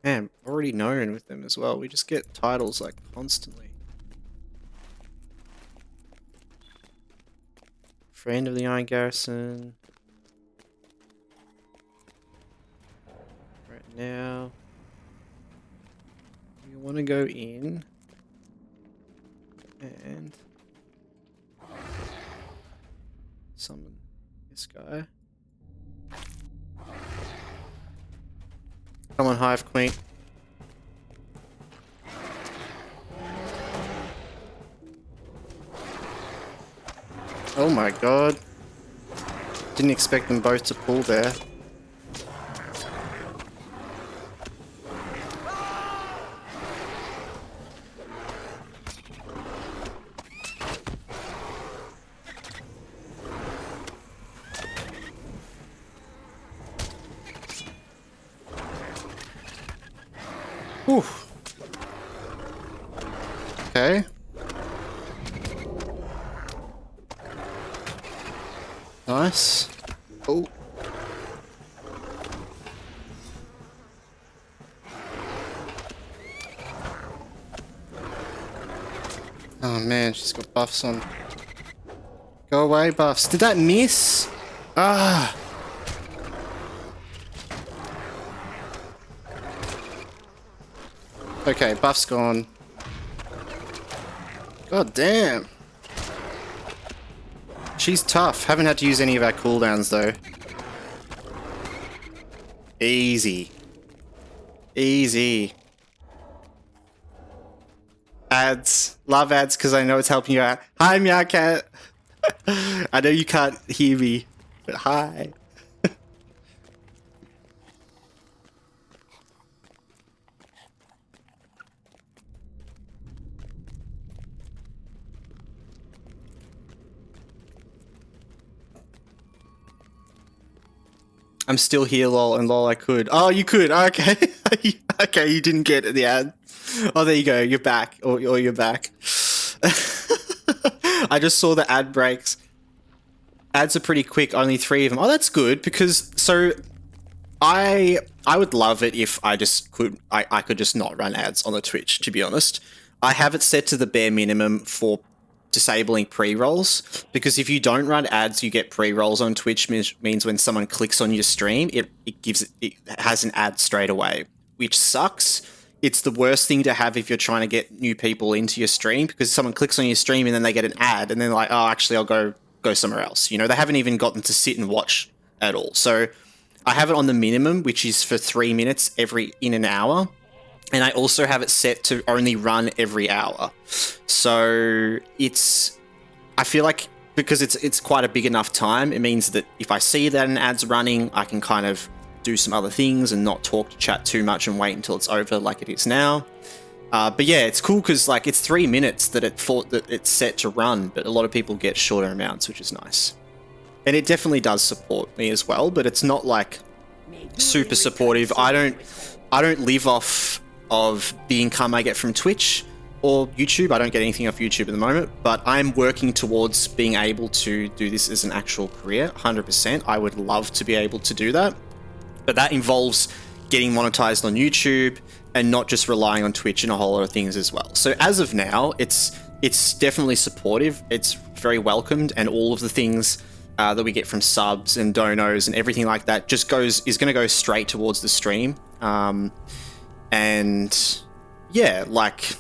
Man, already known with them as well. We just get titles like constantly. Friend of the Iron Garrison. Right now, we want to go in and summon this guy. Come on, Hive Queen. Oh my god. Didn't expect them both to pull there. Oof. Okay. Nice. Oh. Oh man, she's got buffs on. Go away, buffs. Did that miss? Ah. Okay, buff's gone. God damn. She's tough. Haven't had to use any of our cooldowns though. Easy. Easy. Ads. Love ads because I know it's helping you out. Hi, Meowcat. I know you can't hear me, but hi. I'm still here, lol, and lol, I could. Oh, you could. Okay. Okay, you didn't get the ad. Oh, there you go. You're back. Or you're back. I just saw the ad breaks. Ads are pretty quick. Only 3 of them. Oh, that's good because so I would love it if I just could. I could just not run ads on the Twitch. To be honest, I have it set to the bare minimum for disabling pre-rolls, because if you don't run ads, you get pre-rolls on Twitch. Means when someone clicks on your stream, it has an ad straight away, which sucks. it's the worst thing to have if you're trying to get new people into your stream, because someone clicks on your stream and then they get an ad and then they're like, oh, actually, I'll go somewhere else. You know, they haven't even gotten to sit and watch at all. So I have it on the minimum, which is for 3 minutes in an hour. And I also have it set to only run every hour. So I feel like because it's quite a big enough time, it means that if I see that an ad's running, I can kind of do some other things and not talk to chat too much and wait until it's over like it is now. But yeah, it's cool because like it's 3 minutes that it's set to run, but a lot of people get shorter amounts, which is nice. And it definitely does support me as well, but it's not like super supportive. I don't live off of the income I get from Twitch or YouTube. I don't get anything off YouTube at the moment, but I'm working towards being able to do this as an actual career, 100%. I would love to be able to do that, but that involves getting monetized on YouTube and not just relying on Twitch and a whole lot of things as well. So as of now, it's definitely supportive. It's very welcomed, and all of the things that we get from subs and donos and everything like that just is going to go straight towards the stream. And yeah, like,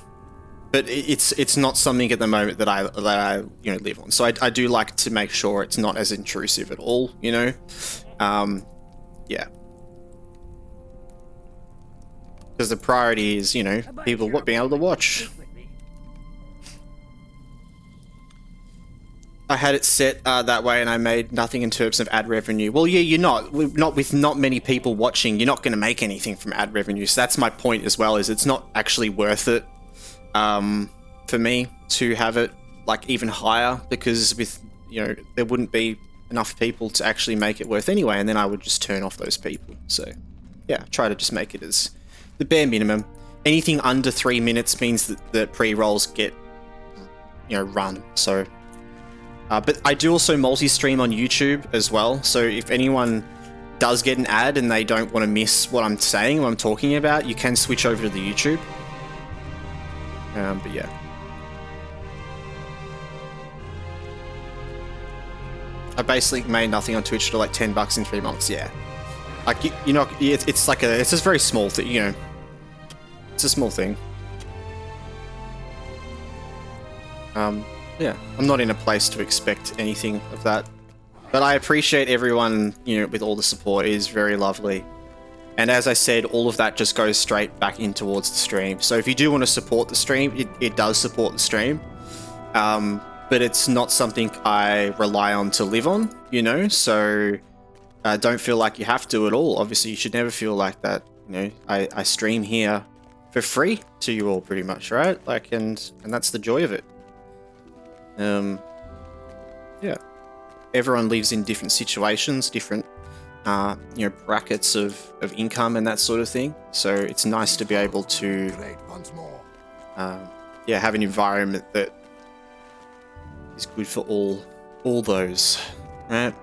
but it's not something at the moment that I live on. So I do like to make sure it's not as intrusive at all, you know. Yeah, because the priority is, you know, people being able to watch. I had it set that way, and I made nothing in terms of ad revenue. Well, yeah, you're not with not many people watching. You're not going to make anything from ad revenue. So that's my point as well. Is it's not actually worth it for me to have it like even higher, because with, you know, there wouldn't be enough people to actually make it worth anyway, and then I would just turn off those people. So yeah, try to just make it as the bare minimum. Anything under 3 minutes means that the pre-rolls get, you know, run. So. But I do also multi-stream on YouTube as well, so if anyone does get an ad and they don't want to miss what I'm saying, what I'm talking about, you can switch over to the YouTube. But yeah. I basically made nothing on Twitch for like $10 in 3 months, yeah. Like, you know, it's like it's just very small thing, you know. It's a small thing. Yeah, I'm not in a place to expect anything of that. But I appreciate everyone, you know, with all the support. It is very lovely. And as I said, all of that just goes straight back in towards the stream. So if you do want to support the stream, it does support the stream. But it's not something I rely on to live on, you know? So don't feel like you have to at all. Obviously, you should never feel like that. You know, I stream here for free to you all pretty much, right? Like, and that's the joy of it. Yeah, everyone lives in different situations, different, you know, brackets of income and that sort of thing. So it's nice to be able to, yeah, have an environment that is good for all those, right?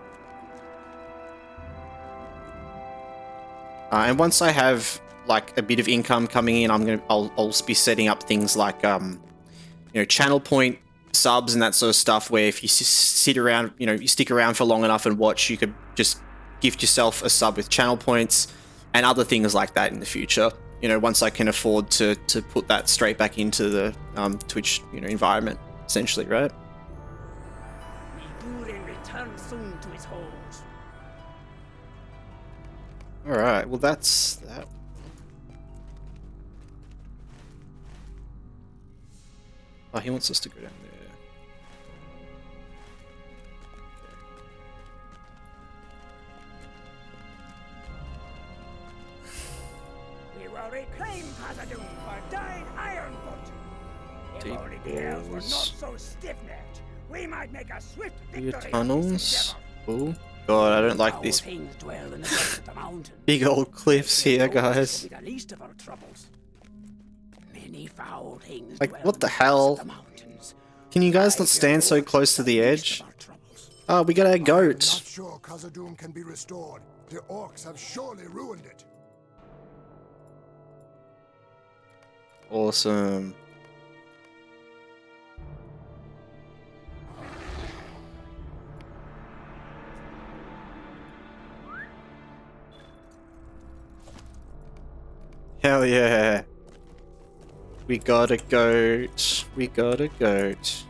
And once I have like a bit of income coming in, I'll be setting up things like, you know, channel point subs and that sort of stuff, where if you sit around, you know, you stick around for long enough and watch, you could just gift yourself a sub with channel points and other things like that in the future. You know, once I can afford to put that straight back into the Twitch, you know, environment, essentially, right? Return soon to his holes. All right. Well, that's that. Oh, he wants us to go down there. We will reclaim Khazad-dûm for Dine Ironfoot. If Deep only the elves were not balls. so stiff-necked, we might make a swift Your victory of this tunnels. endeavor. Oh God, I don't like Foul these things dwell in the depths of the mountain. big old cliffs here, Those will guys. be the least of our troubles. Many foul things Like, dwell what in the depths hell? of the mountains. Can you guys I not fear stand so those close to are the least edge? of our troubles. Oh, we got our I'm not goat. sure Khazad-dûm can be restored. The orcs have surely ruined it. Awesome. Hell yeah. We got a goat. We got a goat.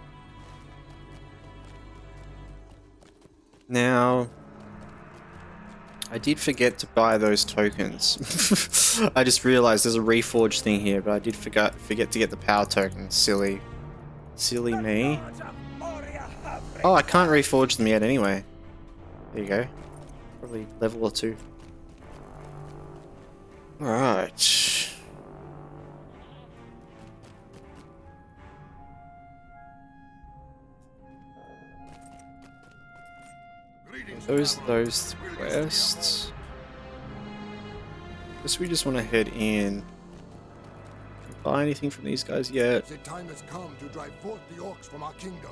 Now, I did forget to buy those tokens. I just realized there's a reforge thing here, but I did forget to get the power token. Silly. Silly me. Lords of Moria have Oh, I can't reforge them yet anyway. There you go. Probably level or 2. Alright. Those quests. Guess we just want to head in. Buy anything from these guys yet? The time has come to drive forth the orcs from our kingdom.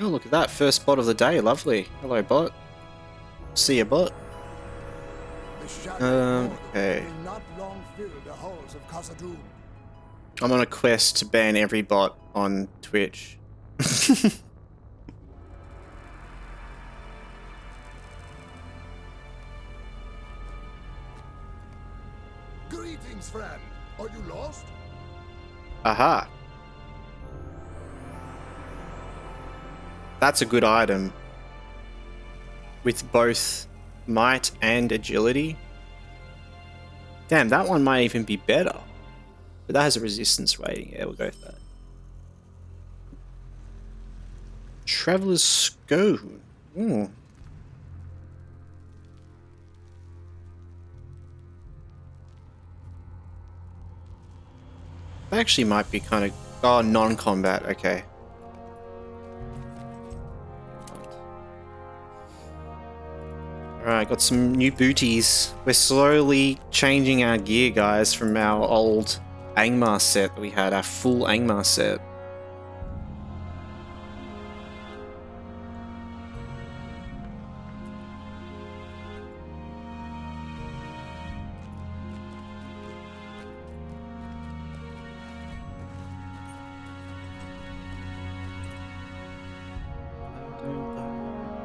Oh, look at that. First bot of the day. Lovely. Hello, bot. See ya, bot. The shadow of Mordor Okay. will not long fill the halls of Khazad-dûm. I'm on a quest to ban every bot on Twitch. Greetings, friend. Are you lost? Aha. That's a good item. With both might and agility. Damn, that one might even be better. But that has a resistance rating. Yeah, we'll go with that. Traveler's Scone. Ooh. That actually might be kind of... Oh, non-combat. Okay. Alright, got some new booties. We're slowly changing our gear, guys, from our old Angmar set that we had, our full Angmar set.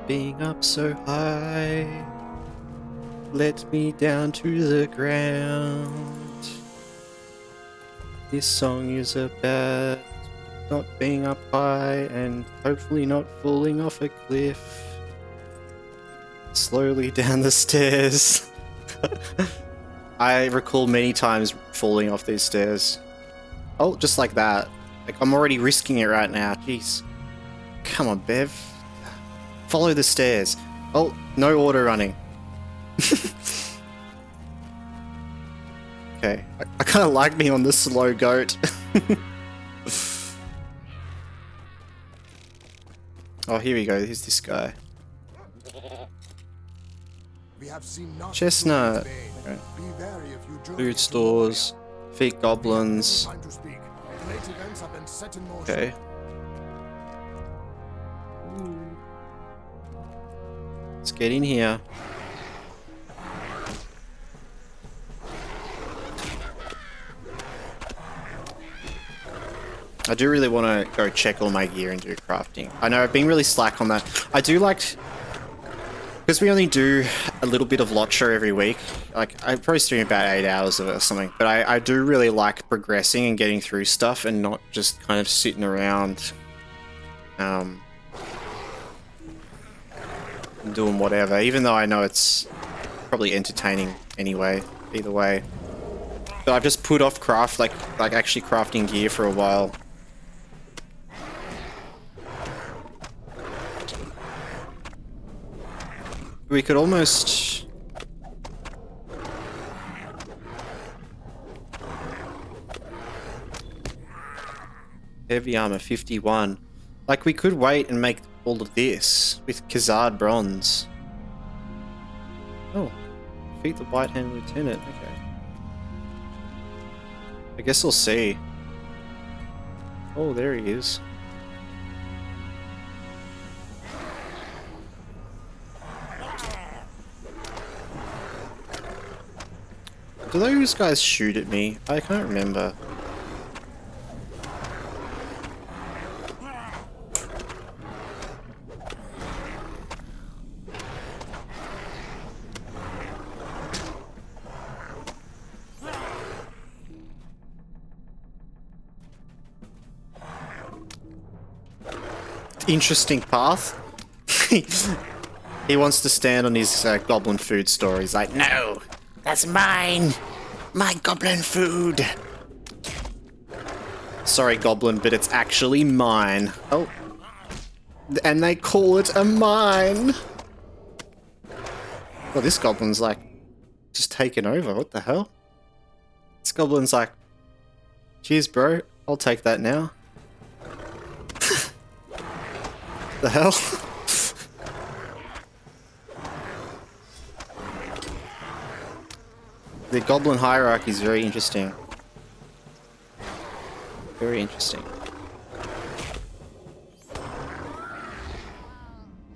Being up so high, let me down to the ground. This song is about not being up high and hopefully not falling off a cliff. Slowly down the stairs. I recall many times falling off these stairs. Oh, just like that. Like, I'm already risking it right now. Jeez. Come on, Bev. Follow the stairs. Oh, no auto running. Okay, I kind of like being on the slow goat. Oh, here we go. Here's this guy. We have seen nothing Chestnut. to this day. Be wary if you journey Food into stores. Moria. Feet goblins. Time to speak. Late events have been set in motion. Okay. Let's get in here. I do really want to go check all my gear and do crafting. I know I've been really slack on that. I do like... Because we only do a little bit of LOTRO every week. Like, I probably stream about 8 hours of it or something. But I do really like progressing and getting through stuff and not just kind of sitting around doing whatever, even though I know it's probably entertaining anyway, either way. But I've just put off like actually crafting gear for a while. We could almost... Heavy armor 51. Like, we could wait and make all of this with Khazad bronze. Oh, defeat the White Hand Lieutenant. Okay. I guess we'll see. Oh, there he is. Do those guys shoot at me? I can't remember. interesting path. He wants to stand on his goblin food store. He's like, no, that's mine. My goblin food. Sorry, goblin, but it's actually mine. Oh. And they call it a mine. Well, this goblin's like, just taking over. What the hell? This goblin's like, cheers, bro. I'll take that now. The hell? The goblin hierarchy is very interesting. Very interesting.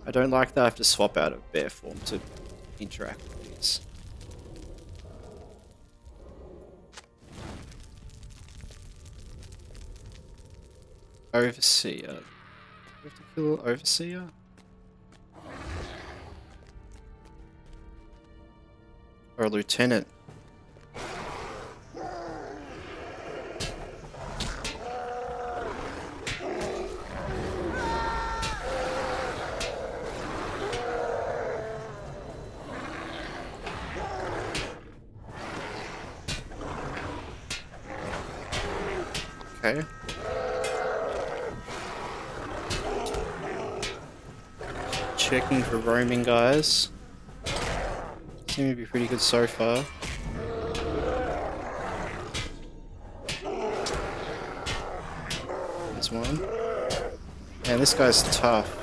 I don't like that I have to swap out of bear form to interact with these. Overseer. Do we have to kill Overseer? Or a lieutenant? Okay. Checking for roaming guys. Seem to be pretty good so far. There's one. Man, this guy's tough.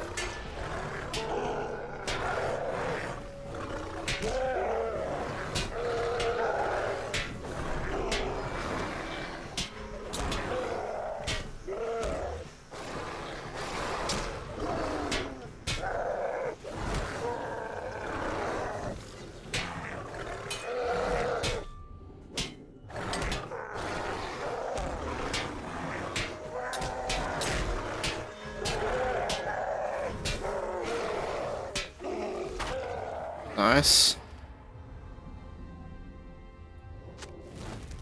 Nice.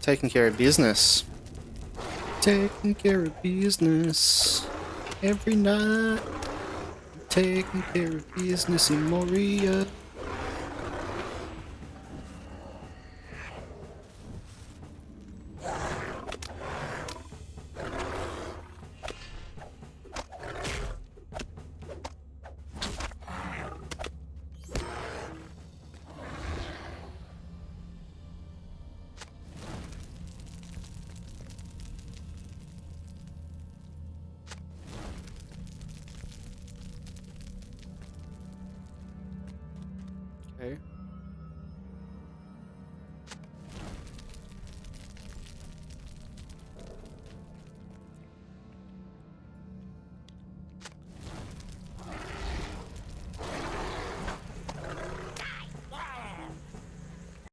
Taking care of business. Taking care of business. Every night. Taking care of business in Moria. Okay.